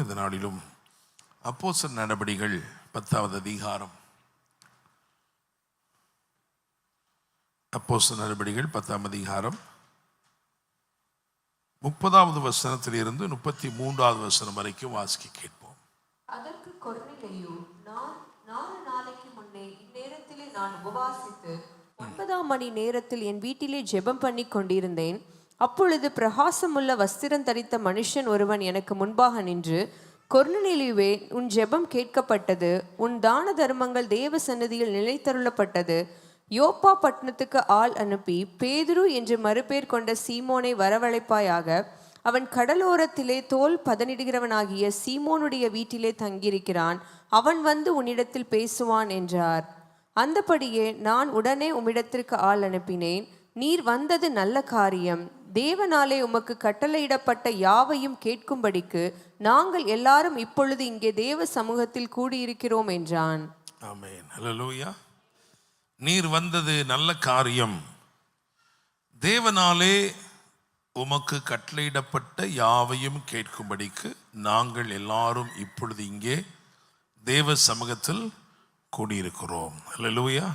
இந்த நாளிலும் அப்போஸ்தலர் நடபடிகள் 10வது அதிகாரம், அப்போஸ்தலர் நடபடிகள் 10ஆம் அதிகாரம் 30வது வசனத்திலிருந்து 33வது வசனம் வரைக்கும் வாசிக்க கேட்போம். அதற்கு கொர்நேலியு, நான் 4 நாளைக்கு முன்னே இந்நேரத்திலே நான் உபவாசித்து 9ஆம் மணி நேரத்தில் என் வீட்டிலே ஜெபம் பண்ணி கொண்டிருந்தேன். அப்பொழுது பிரகாசமுள்ள வஸ்திரம் தரித்த மனுஷன் ஒருவன் எனக்கு முன்பாக நின்று, கொர்நேலியுவே, உன் ஜெபம் கேட்கப்பட்டது, உன் தான தர்மங்கள் தேவ சந்நிதியில் நிலைத்தருளப்பட்டது. யோப்பா பட்டணத்துக்கு ஆள் அனுப்பி பேதுரு என்று மறுபேர் கொண்ட சீமோனை வரவழைப்பாயாக. அவன் கடலோரத்திலே தோல் பதனிடுகிறவனாகிய சீமோனுடைய வீட்டிலே தங்கியிருக்கிறான். அவன் வந்து உன்னிடத்தில் பேசுவான் என்றார். அந்தபடியே நான் உடனே உம்மிடத்திற்கு ஆள் அனுப்பினேன். நீர் வந்தது நல்ல காரியம். தேவனாலே உமக்கு கட்டளையிடப்பட்ட யாவையும் கேட்கும்படிக்கு நாங்கள் எல்லாரும் இப்பொழுது இங்கே தேவ சமூகத்தில் கூடியிருக்கிறோம் என்றான். ஆமென். ஹல்லேலூயா. நீர் வந்தது நல்ல காரியம். தேவனாலே உமக்கு கட்டளையிடப்பட்ட யாவையும் கேட்கும்படிக்கு நாங்கள் எல்லாரும் இப்பொழுது இங்கே தேவ சமூகத்தில் கூடியிருக்கிறோம். ஹல்லேலூயா.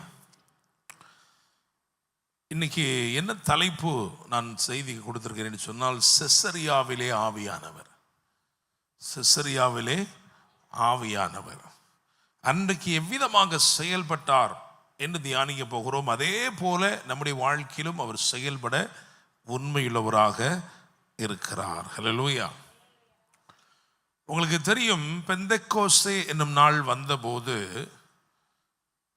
இன்னைக்கு என்ன தலைப்பு நான் செய்தி கொடுத்திருக்கிறேன் சொன்னால், செசரியாவிலே ஆவியானவர். செசரியாவிலே ஆவியானவர் அன்றைக்கு எவ்விதமாக செயல்பட்டார் என்று தியானிக்க போகிறோம். அதே போல நம்முடைய வாழ்க்கையிலும் அவர் செயல்பட உண்மையுள்ளவராக இருக்கிறார். ஹல்லேலூயா. உங்களுக்கு தெரியும், பெந்தெக்கோஸ்தே என்னும் நாள் வந்தபோது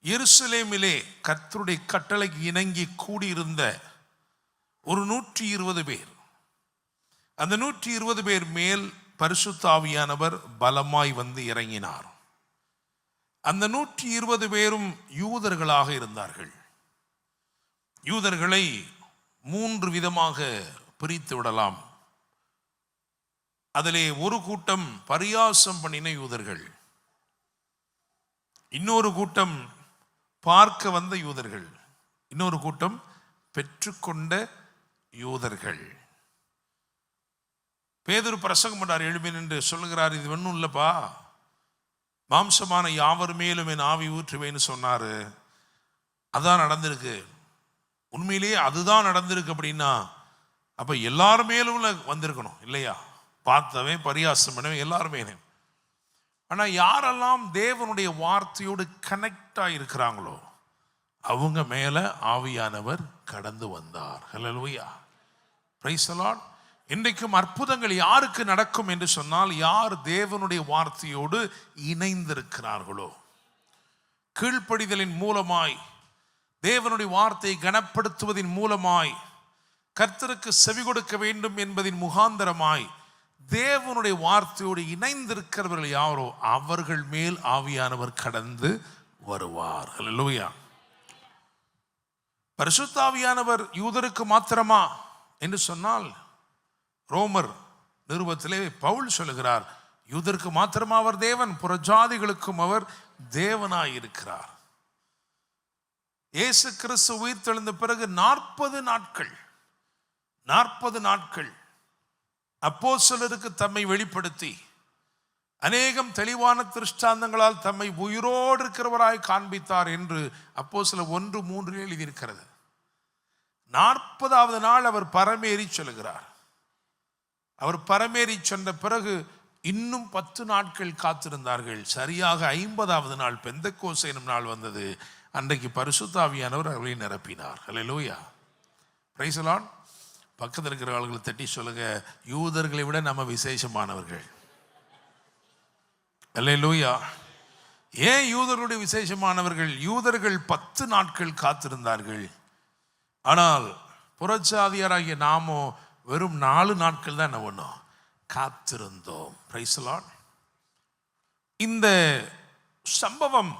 எருசலேமிலே கர்த்தருடைய கட்டளைக்கு இணங்கி கூடியிருந்த ஒரு 120 பேர், அந்த 120 பேர் மேல் பரிசுத்த ஆவியானவர் பலமாய் வந்து இறங்கினார். அந்த 120 பேரும் யூதர்களாக இருந்தார்கள். யூதர்களை 3 விதமாக பிரித்து விடலாம். அதிலே ஒரு கூட்டம் பரியாசம் பண்ணின யூதர்கள், இன்னொரு கூட்டம் பார்க்க வந்த யூதர்கள், இன்னொரு கூட்டம் பெற்றுக்கொண்ட யூதர்கள். பேதுரு பிரசங்கம் பண்ணார், எழுப்பின் என்று சொல்லுகிறார். இது ஒன்றும் இல்லப்பா, மாம்சமான யாவர் மேலும் என் ஆவி ஊற்றுவேன்னு சொன்னாரு. அதான் நடந்திருக்கு. உண்மையிலேயே அதுதான் நடந்திருக்கு அப்படின்னா அப்ப எல்லாரும் மேலும் வந்திருக்கணும் இல்லையா? பார்த்தவன் பரியாசம் பண்ணவன் எல்லாருமே. ஆனா யாரெல்லாம் தேவனுடைய வார்த்தையோடு கனெக்ட் ஆகியிருக்கிறாங்களோ அவங்க மேல ஆவியானவர் கடந்து வந்தார். ஹல்லேலூயா. Praise the Lord. இன்றைக்கும் அற்புதங்கள் யாருக்கு நடக்கும் என்று சொன்னால், யார் தேவனுடைய வார்த்தையோடு இணைந்திருக்கிறார்களோ, கீழ்ப்படிதலின் மூலமாய், தேவனுடைய வார்த்தையை கனப்படுத்துவதின் மூலமாய், கர்த்தருக்கு செவி கொடுக்க வேண்டும் என்பதின் முகாந்தரமாய் தேவனுடைய வார்த்தையோடு இணைந்திருக்கிறவர்கள் யாரோ அவர்கள் மேல் ஆவியானவர் கடந்து வருவார். ஹல்லேலூயா. பரிசுத்த ஆவியானவர் யூதருக்கு மாத்திரமா என்று சொன்னால், ரோமர் நிருபத்திலே பவுல் சொல்லுகிறார், யூதருக்கு மாத்திரமா அவர் தேவன், புறஜாதிகளுக்கும் அவர் தேவனாய் இருக்கிறார். இயேசு கிறிஸ்து உயிர் தெழுந்த பிறகு 40 நாட்கள் அப்போஸ்தலருக்கு தம்மை வெளிப்படுத்தி அநேகம் தெளிவான திருஷ்டாந்தங்களால் தம்மை உயிரோடு இருக்கிறவராய் காண்பித்தார் என்று அப்போஸ்தலர் 1:3 எழுதியிருக்கிறது. 40வது நாள் அவர் பரமேறி சொல்லுகிறார். அவர் பரமேறி சென்ற பிறகு இன்னும் 10 நாட்கள் காத்திருந்தார்கள். சரியாக 50வது நாள் பெந்தெக்கோஸ்தே எனும் நாள் வந்தது. அன்றைக்கு பரிசுத்த ஆவியானவர் அவர்களை நிரப்பினார். ஹல்லேலூயா. Praise the Lord. பக்கத்தில் இருக்கிற ஆளுகளை தட்டி சொல்லுங்க, யூதர்களை விட நம்ம விசேஷமானவர்கள். ஹல்லேலூயா. ஏன் யூதர்களுடைய விசேஷமானவர்கள்? யூதர்கள் 10 நாட்கள் காத்திருந்தார்கள். ஆனால் புறஜாதியாராகிய நாமோ வெறும் 4 நாட்கள் தான் என்ன பண்ணோம்? காத்திருந்தோம். Praise the Lord. இந்த சம்பவம்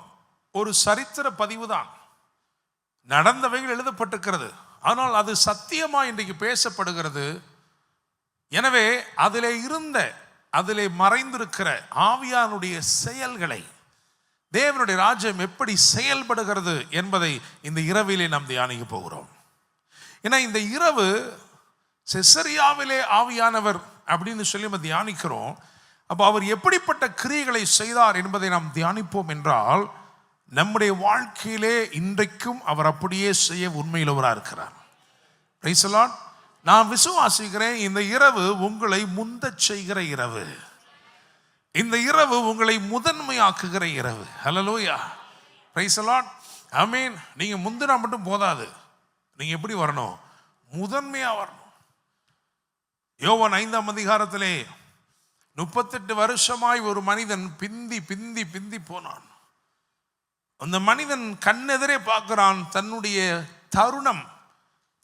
ஒரு சரித்திர பதிவு தான். நடந்தவைகள் எழுதப்பட்டிருக்கிறது, ஆனால் அது சத்தியமா இன்றைக்கு பேசப்படுகிறது. எனவே அதிலே மறைந்திருக்கிற ஆவியானுடைய செயல்களை, தேவனுடைய ராஜ்யம் எப்படி செயல்படுகிறது என்பதை இந்த இரவிலே நாம் தியானிக்க போகிறோம். ஏன்னா இந்த இரவு செசரியாவிலே ஆவியானவர் அப்படின்னு சொல்லி நம்ம தியானிக்கிறோம். அப்போ அவர் எப்படிப்பட்ட கிரியைகளை செய்தார் என்பதை நாம் தியானிப்போம் என்றால், நம்முடைய வாழ்க்கையிலே இன்றைக்கும் அவர் அப்படியே செய்ய உண்மையுள்ளவராக இருக்கிறார். Price the Lord. நான் விசுவாசிக்கிறேன், இந்த இரவு உங்களை முந்தச் செய்கிற இரவு, இந்த இரவு உங்களை முதன்மையாக்குகிற இரவு. ஹல்லேலூயா. Praise the Lord. ஆமென். நீங்க முந்தினா மட்டும் போதாது, நீங்க எப்படி வரணும்? முதன்மையா வரணும். யோவான் 5ஆம் அதிகாரத்திலே 38 வருஷமாய் ஒரு மனிதன் பிந்தி பிந்தி பிந்தி போனான். அந்த மனிதன் கண்ணெதிரே பார்க்கிறான், தன்னுடைய தருணம்,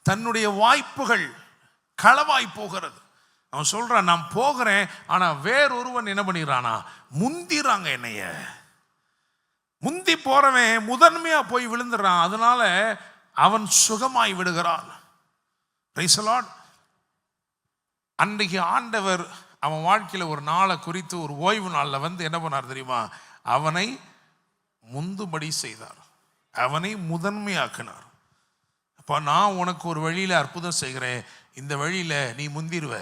தன்னுடைய வாய்ப்புகள் களவாய் போகிறது. அவன் சொல்றான், நான் போகிறேன், ஆனா வேறொருவன் என்ன பண்ணிடுறானா, முந்திறாங்க என்னைய. முந்தி போறவன் முதன்மையா போய் விழுந்துடுறான். அதனால அவன் சுகமாய் விடுகிறான். Price the Lord. அன்றைக்கு ஆண்டவர் அவன் வாழ்க்கையில ஒரு நாளை குறித்து ஒரு ஓய்வு நாளில் வந்து என்ன பண்ணார் தெரியுமா? அவனை முந்துபடி செய்தார், அவனை முதன்மையாக்கினார். அப்போ நான் உனக்கு ஒரு வழியில அற்புதம் செய்கிறேன், இந்த வழியில நீ முந்திருவ,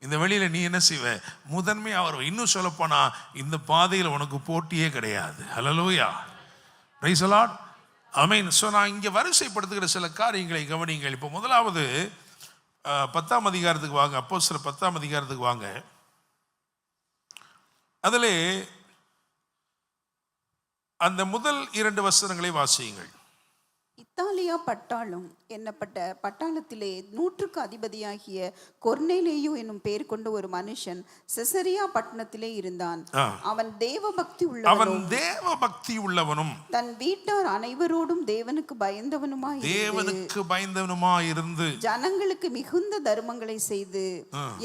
இந்த வழியில நீ என்ன செய்வ, முதன்மையா வருவ. இன்னும் சொல்லப்போனா இந்த பாதையில் உனக்கு போட்டியே கிடையாது. ஹல்லேலூயா. Praise the Lord. ஆமென். ஸோ நான் இங்கே வரிசைப்படுத்துகிற சில காரியங்களை கவனிங்கள். இப்போ முதலாவது 10ஆம் அதிகாரத்துக்கு வாங்க. அப்போஸ்தலர் 10ஆம் அதிகாரத்துக்கு வாங்க. அதிலே அந்த முதல் 2 வசனங்களை வாசியுங்கள். இத்தாலியா பட்டாளம் என்னப்பட்ட பட்டாளத்திலே 100க்கு அதிபதியாகிய கொர்நேலியு என்னும் பெயர் கொண்ட ஒரு மனுஷன் செசரியா பட்டணத்திலே இருந்தான். அவன் தேவபக்தி உள்ளவனும் தன் வீட்டார் அனைவரோடும் தேவனுக்கு பயந்தவனுமாய் இருந்து ஜனங்களுக்கு மிகுந்த தர்மங்களை செய்து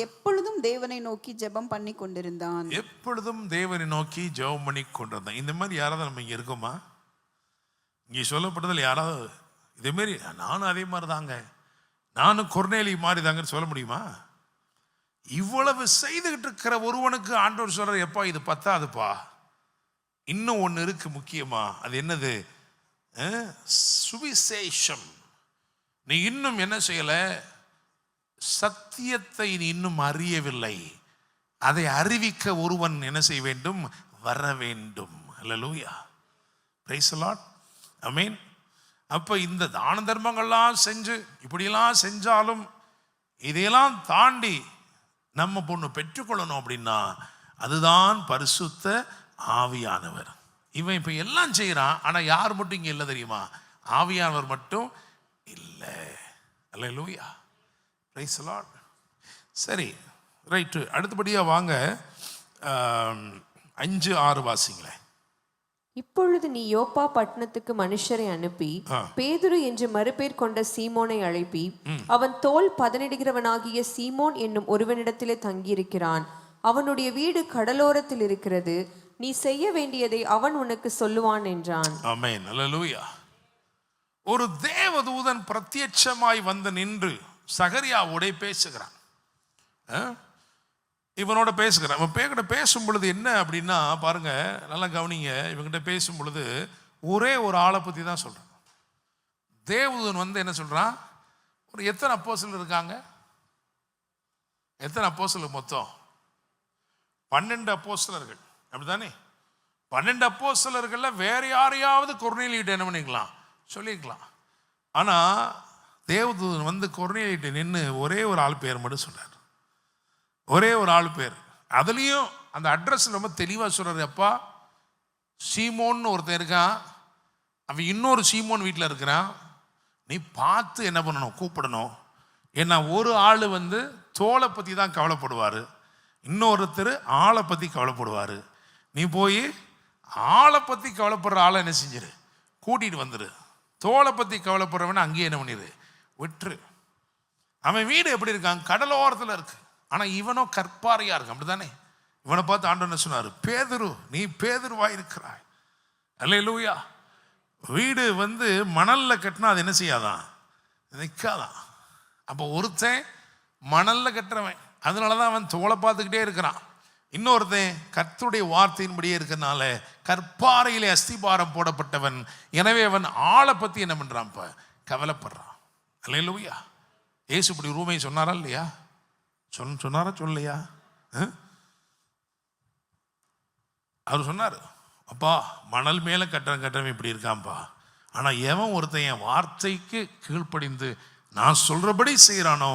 எப்பொழுதும் தேவனை நோக்கி ஜெபம் பண்ணி கொண்டிருந்தான். இந்த மாதிரி யாராவது நம்ம இங்க இருக்குமா? இங்கே சொல்லப்பட்டதில் யாராவது இதேமாரி நானும் அதே மாதிரி தாங்க, நானும் கொர்நேலி மாதிரி தாங்கன்னு சொல்ல முடியுமா? இவ்வளவு செய்துகிட்டு இருக்கிற ஒருவனுக்கு ஆண்டவர் சொல்றார், எப்பா இது பத்தாதுப்பா, இன்னும் ஒன்று இருக்கு முக்கியமா. அது என்னது? சுவிசேஷம். நீ இன்னும் என்ன செய்யல? சத்தியத்தை நீ இன்னும் அறியவில்லை, அதை அறிவிக்க ஒருவன் என்ன செய்ய வேண்டும்? வர வேண்டும். ஹல்லேலூயா. Praise the Lord. ஆமென். அப்போ இந்த தான தர்மங்கள்லாம் செஞ்சு இப்படியெல்லாம் செஞ்சாலும் இதையெல்லாம் தாண்டி நம்ம பொண்ணு பெற்றுக்கொள்ளணும் அப்படின்னா அதுதான் பரிசுத்த ஆவியானவர். இவன் இப்போ எல்லாம் செய்கிறான், ஆனால் யார் மட்டும் இங்கே இல்லை தெரியுமா? ஆவியானவர் மட்டும் இல்லை. அல்லேலூயா. Praise the Lord. சரி, ரைட்டு. அடுத்தபடியாக வாங்க 5-6 வாசிங்களேன். இப்பொழுது நீ யோப்பா பட்டணத்துக்கு மனுஷரை அனுப்பி பேதுரு என்று மறுபேர் கொண்ட சீமோனை அழைப்பி, அவன் தோல் பதனிடுகிறவனாகிய சீமோன் என்னும் ஒருவனிடத்திலே தங்கியிருக்கிறான். அவனுடைய வீடு கடலோரத்தில் இருக்கிறது. நீ செய்ய வேண்டியதை அவன் உனக்கு சொல்லுவான் என்றான். ஆமென். அல்லேலூயா. ஒரு தேவதூதன் பிரத்யட்சமாய் வந்து நின்று சகரியாவோட பேசுகிறான். இவனோட பேசுகிறான். இவன் பேசும் பொழுது என்ன அப்படின்னா பாருங்க, நல்லா கவனிங்க. இவங்கிட்ட பேசும் பொழுது ஒரே ஒரு ஆளை பற்றி தான் சொல்கிறான். தேவதூதன் வந்து என்ன சொல்கிறான்? ஒரு எத்தனை அப்போஸ்தலர் இருக்காங்க? எத்தனை அப்போஸ்தலர் மொத்தம்? 12 அப்போஸ்தலர்கள், அப்படித்தானே? 12 அப்போஸ்தலர்களில் வேற யாரையாவது கொர்நேலியிட்ட என்ன பண்ணிக்கலாம், சொல்லிக்கலாம். ஆனால் தேவதூதன் வந்து கொர்நேலியிட்ட நின்று ஒரே ஒரு ஆள் பேர் மட்டும் சொல்றார். ஒரே ஒரு ஆள் பேர். அதுலேயும் அந்த அட்ரஸ் ரொம்ப தெளிவாக சொல்கிறாரு. அப்பா, சீமோன்னு ஒருத்தன் இருக்கான், அவன் இன்னொரு சீமோன் வீட்டில் இருக்கிறான், நீ பார்த்து என்ன பண்ணணும், கூப்பிடணும். ஏன்னா ஒரு ஆள் வந்து தோலை பற்றி தான் கவலைப்படுவார், இன்னொருத்தர் ஆளை பற்றி கவலைப்படுவார். நீ போய் ஆளை பற்றி கவலைப்படுற ஆளை என்ன செஞ்சிரு, கூட்டிகிட்டு வந்துடு. தோலை பற்றி கவலைப்படுறவன அங்கேயே என்ன பண்ணிடு, விட்டுரு. அவன் வீடு எப்படி இருக்கான்? கடலோரத்தில் இருக்கு. ஆனால் இவனோ கற்பாறையா இருக்கு, அப்படித்தானே? இவனை பார்த்து ஆண்டவர் என்ன சொன்னார்? பேதுரு, நீ பேதுருவாய் இருக்கிறாய். அல்லேலூயா. வீடு வந்து மணல்ல கட்டினா அது என்ன செய்யாதான், நிற்காதான். அப்போ ஒருத்தன் மணல்ல கட்டுறவன், அதனால தான் அவன் தோலை பார்த்துக்கிட்டே இருக்கிறான். இன்னொருத்தன் கர்த்தருடைய வார்த்தையின்படியே இருக்கிறனால கற்பாறையிலே அஸ்திபாரம் போடப்பட்டவன். எனவே அவன் ஆளை பற்றி என்ன பண்ணுறான், இப்போ கவலைப்படுறான். அல்லேலூயா. இயேசு இப்படி ரூமை சொன்னாரா இல்லையா? சொன்னாரா சொல்லலையா? அவர் சொன்னார், அப்பா மணல் மேலே கட்டுறவன் இப்படி இருக்கான்ப்பா, ஆனால் எவன் ஒருத்தன் என் வார்த்தைக்கு கீழ்ப்படிந்து நான் சொல்கிறபடி செய்கிறானோ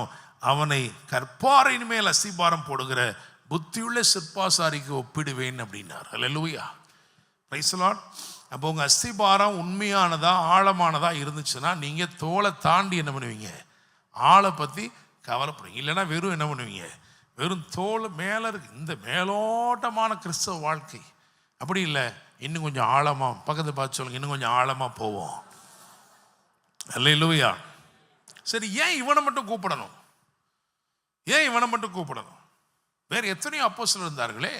அவனை கற்பாறையின் மேல் அஸ்திபாரம் போடுகிற புத்தியுள்ள சிற்பாசாரிக்கு ஒப்பிடுவேன் அப்படின்னார். அல்லேலூயா, பிரைஸ் தி லார்ட். அப்போ உங்கள் அஸ்திபாரம் உண்மையானதா ஆழமானதா இருந்துச்சுன்னா நீங்கள் தோலை தாண்டி என்ன பண்ணுவீங்க, ஆளை பற்றி கவலைப்படுவீங்க. இல்லைன்னா வெறும் என்ன பண்ணுவீங்க, வெறும் தோல் மேலே இருக்கு. இந்த மேலோட்டமான கிறிஸ்தவ வாழ்க்கை அப்படி இல்லை, இன்னும் கொஞ்சம் ஆழமாக பக்கத்தை பார்த்து சொல்லுங்க, இன்னும் கொஞ்சம் ஆழமாக போவோம். அல்லேலூயா. சரி, ஏன் இவனை மட்டும் கூப்பிடணும், ஏன் இவனை மட்டும் கூப்பிடணும்? வேறு எத்தனையோ அப்போஸ்தலர் இருந்தார்களே.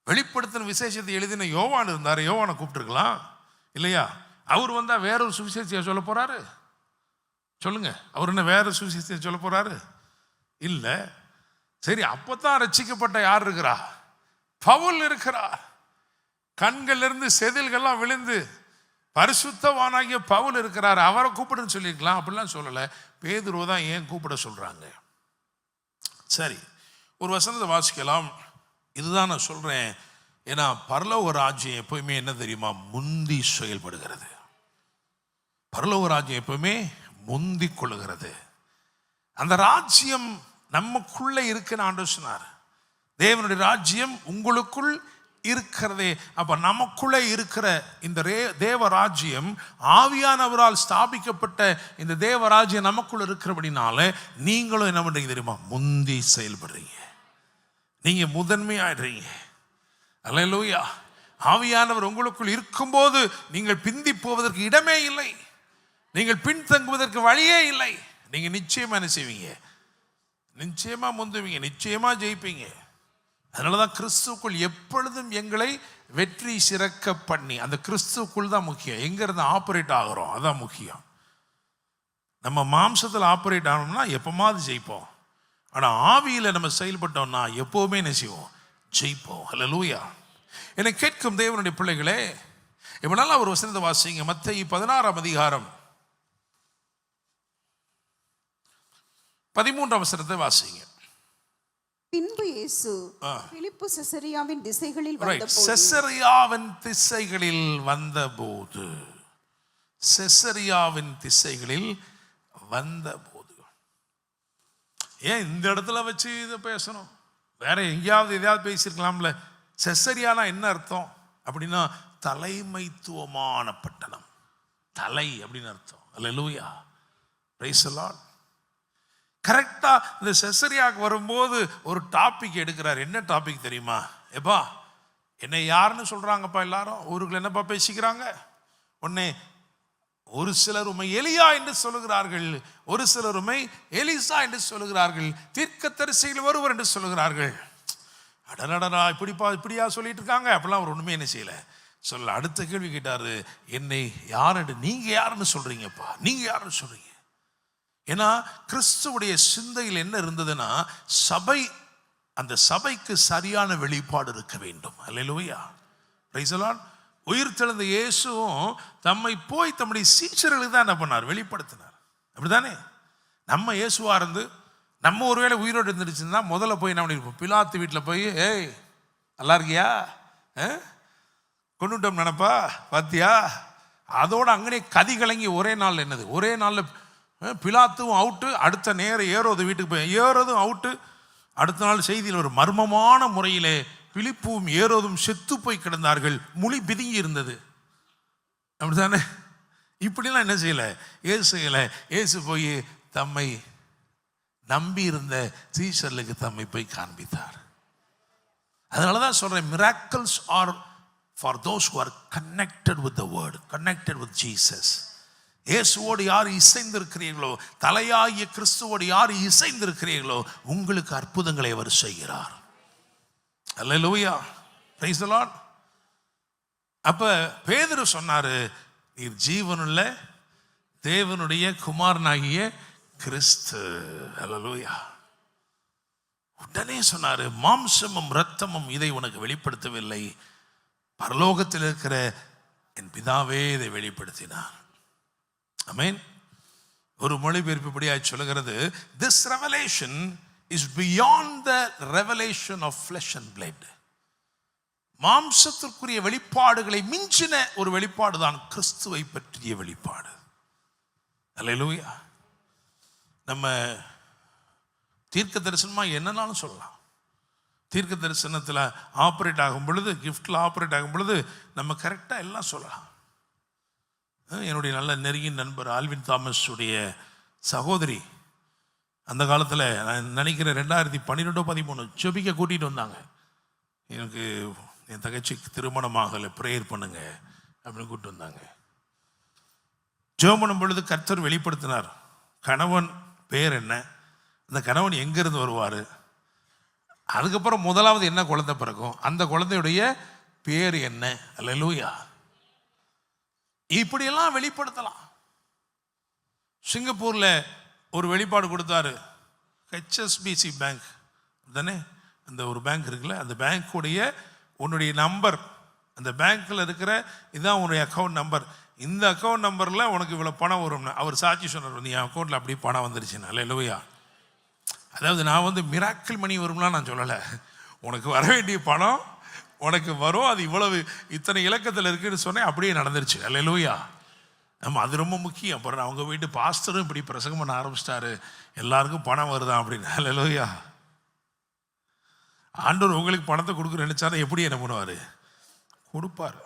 வெளிப்படுத்தின விசேஷத்தை எழுதின யோவான் இருந்தார், யோவானை கூப்பிட்டுருக்கலாம் இல்லையா? அவர் வந்தால் வேற ஒரு சுவிசேஷத்தை சொல்ல போகிறாரு? சொல்லுங்க, அவர் என்ன வேற சுவிசேஷத்தை சொல்ல போகிறாரு? இல்லை. சரி, அப்போ தான் ரட்சிக்கப்பட்ட யார் இருக்கிறா? பவுல் இருக்கிறார். கண்களிலிருந்து செதில்கள்லாம் விழுந்து பரிசுத்தவானாகிய பவுல் இருக்கிறார், அவரை கூப்பிடுன்னு சொல்லியிருக்கலாம். அப்படிலாம் சொல்லலை. பேதுருவை தான் ஏன் கூப்பிட சொல்கிறாங்க? சரி, ஒரு வசனத்தை வாசிக்கலாம். இதுதான் நான் சொல்கிறேன். ஏன்னா பரலோக ராஜ்யம் எப்பவுமே என்ன தெரியுமா, முந்தி செயல்படுகிறது. பரலோக ராஜ்யம் எப்பவுமே முந்தி கொள்ளுகிறது. அந்த ராஜ்யம் நமக்குள்ளே இருக்குன்னு ஆண்டவர் சொன்னார். தேவனுடைய ராஜ்யம் உங்களுக்குள் இருக்கிறதே. அப்ப நமக்குள்ளே இருக்கிற இந்த தேவ ராஜ்யம், ஆவியானவரால் ஸ்தாபிக்கப்பட்ட இந்த தேவ ராஜ்யம் நமக்குள்ள இருக்கிறபடினால நீங்களும் என்ன பண்றீங்க தெரியுமா, முந்தி செயல்படுறீங்க, நீங்க முதன்மையாயிடுறீங்க. அல்லேலூயா. ஆவியானவர் உங்களுக்குள் இருக்கும்போது நீங்கள் பிந்தி போவதற்கு இடமே இல்லை, நீங்கள் பின்தங்குவதற்கு வழியே இல்லை. நீங்க நிச்சயமா என்ன செய்வீங்க, நிச்சயமா முந்துவீங்க, நிச்சயமா ஜெயிப்பீங்க. அதனாலதான் கிறிஸ்துக்குள் எப்பொழுதும் எங்களை வெற்றி சிறக்க பண்ணி, அந்த கிறிஸ்துக்குள் தான் முக்கியம். எங்க இருந்து ஆப்ரேட் ஆகிறோம் அதான் முக்கியம். நம்ம மாம்சத்தில் ஆப்ரேட் ஆகணும்னா எப்பமாவது ஜெயிப்போம். ஆனால் ஆவியில் நம்ம செயல்பட்டோம்னா எப்போவுமே என்ன செய்வோம், ஜெயிப்போம். அல்லேலூயா. என்னை கேட்கும் தேவனுடைய பிள்ளைகளே, இப்போ நல்லா ஒரு வசனத்தை வாசிங்க. மத்தேயு 16ஆம் அதிகாரம் 13ஆம் வசனத்தை வாசிங்க. பின்பு இயேசு பிலிப்பு செசரியாவின் திசைகளில் வந்தபோது, செசரியாவின் திசைகளில் வந்தபோது, செசரியாவின் திசைகளில் வந்தபோது. ஏன் இந்த இடத்துல வச்சு இதை பேசணும்? வேற எங்கேயாவது எதையாவது பேசியிருக்கலாம்ல. செசரியானா என்ன அர்த்தம் அப்படின்னா, தலைமைத்துவமான பட்டணம், தலை அப்படின்னு அர்த்தம். அல்லேலூயா, பிரைஸ் தி லார்ட். கரெக்டா இந்த செசரியாவுக்கு வரும்போது ஒரு டாபிக் எடுக்கிறார். என்ன டாபிக் தெரியுமா? எப்பா என்னை யாருன்னு சொல்றாங்கப்பா எல்லாரும் ஊருக்குள்ள, என்னப்பா பேசிக்கிறாங்க? உடனே ஒரு சிலர் உம்மை எலியா என்று சொல்லுகிறார்கள், ஒரு சிலர் உம்மை எலிசா என்று சொல்லுகிறார்கள், தீர்க்கதரிசிகள் ஒருவர் என்று சொல்லுகிறார்கள். அடடடா, இப்படியா சொல்லிட்டு இருக்காங்க. அப்படிலாம் அவர் ஒண்ணுமே என்ன செய்யல சொல்ல. அடுத்த கேள்வி கேட்டாரு, என்னை யார் என்று நீங்க யாருன்னு சொல்றீங்கப்பா, நீங்க யாருன்னு சொல்றீங்க? ஏன்னா கிறிஸ்துவுடைய சிந்தையில் என்ன இருந்ததுன்னா, சபை, அந்த சபைக்கு சரியான வெளிப்பாடு இருக்க வேண்டும். அல்லேலூயா, பிரைஸ் தி லார்ட். உயிர்த்தெழுந்த இயேசுவும் தம்மை போய் தம்முடைய சீஷர்களுக்கு தான் என்ன பண்ணார், வெளிப்படுத்தினார். அப்படித்தானே? நம்ம இயேசுவா இருந்து நம்ம ஒருவேளை உயிரோடு இருந்துருச்சுன்னா முதல்ல போய் என்ன பண்ணிருப்போம், பிலாத்து வீட்டில் போய், ஏய் நல்லா இருக்கியா, கொண்டுட்டோம் நினைப்பா பாத்தியா, அதோட அங்கனே கதி கலங்கி ஒரே நாள் என்னது, ஒரே நாளில் பிலாத்துவும் அவுட்டு, அடுத்த நேரம் ஏரோது வீட்டுக்கு போய், ஏரோதும் அவுட்டு. அடுத்த நாள் செய்தியில் ஒரு மர்மமான முறையிலே பிலிப்பும் ஏரோதும் செத்து போய் கிடந்தார்கள், முழி பிதுங்கி இருந்தது. அப்படித்தானே? இப்படிலாம் என்ன செய்யலை ஏசு செய்யலை. ஏசு போய் தம்மை நம்பி இருந்த சீஷர்களுக்கு தம்மை போய் காண்பித்தார். அதனால தான் சொல்றேன், miracles are for those who are connected with the word, connected with Jesus. இயேசுவோடு யார் இசைந்திருக்கிறீர்களோ, தலையாகிய கிறிஸ்துவோடு யார் இசைந்திருக்கிறீர்களோ, உங்களுக்கு அற்புதங்களை அவர் செய்கிறார். அல்லேலூயா, பிரைஸ் தி லார்ட். அப்ப பேதுரு சொன்னாரு, நீர் ஜீவனுள்ள தேவனுடைய குமாரனாகிய கிறிஸ்து. அல்லேலூயா. உடனே சொன்னாரு, மாம்சமும் இரத்தமும் இதை உனக்கு வெளிப்படுத்தவில்லை, பரலோகத்தில் இருக்கிற என் பிதாவே இதை வெளிப்படுத்தினார். ஆமென். ஒரு மொழிபெயர்ப்பு இப்படியாய் சொல்லுகிறது, this revelation is beyond the revelation of flesh and blood. மாம்சத்திற்குரிய வெளிப்பாடுகளை மிஞ்சின ஒரு வெளிப்பாடு தான் கிறிஸ்துவை பற்றிய வெளிப்பாடு. அல்லேலூயா. நம்ம தீர்க்க தரிசனமாக என்னன்னாலும் சொல்லலாம். தீர்க்க தரிசனத்தில் ஆப்ரேட் ஆகும் பொழுது, கிஃப்டில் ஆப்ரேட் ஆகும் பொழுது நம்ம கரெக்டாக எல்லாம் சொல்லலாம். என்னுடைய நல்ல நெருங்கிய நண்பர் ஆல்வின் தாமஸ் உடைய சகோதரி அந்த காலத்தில் நான் நினைக்கிறேன் 2012-13 ஜெபிக்க கூட்டிகிட்டு வந்தாங்க. எனக்கு என் தங்கச்சிக்கு திருமணமாகலை, ப்ரேயர் பண்ணுங்க அப்படின்னு கூப்பிட்டு வந்தாங்க. ஜெபம் பண்ணும் பொழுது கர்த்தர் வெளிப்படுத்தினார், கணவன் பேர் என்ன, அந்த கணவன் எங்கேருந்து வருவார், அதுக்கப்புறம் முதலாவது என்ன குழந்தை பிறக்கும், அந்த குழந்தையுடைய பேர் என்ன. அல்லேலூயா. இப்படியெல்லாம் வெளிப்படுத்தலாம். சிங்கப்பூரில் ஒரு வெளிப்பாடு கொடுத்தாரு. HSBC பேங்க் தானே, அந்த ஒரு பேங்க் இருக்குல்ல, அந்த பேங்க்குடைய உன்னுடைய நம்பர், அந்த பேங்க்கில் இருக்கிற இதுதான் உன்னுடைய அக்கௌண்ட் நம்பர், இந்த அக்கௌண்ட் நம்பரில் உனக்கு இவ்வளோ பணம் வரும்னு அவர் சாட்சி சொன்னார். நீ அக்கௌண்ட்டில் அப்படி பணம் வந்துருச்சுன்னு. அல்லேலூயா. அதாவது நான் மிராக்கிள் மணி வரும்லாம் நான் சொல்லலை. உனக்கு வர வேண்டிய பணம் உனக்கு வரும், அது இவ்வளவு இத்தனை இலக்கத்தில் இருக்குன்னு சொன்னேன், அப்படியே நடந்துருச்சு. அல்லேலூயா. நம்ம அது ரொம்ப முக்கியம். அப்புறம் அவங்க வீட்டு பாஸ்டரும் இப்படி பிரசங்கம் பண்ண ஆரம்பிச்சிட்டாரு, எல்லாருக்கும் பணம் வருதான் அப்படின்னு. அல்லேலூயா. ஆண்டவர் உங்களுக்கு பணத்தை கொடுக்குற நினைச்சாலும் எப்படி என்ன பண்ணுவார், கொடுப்பார்.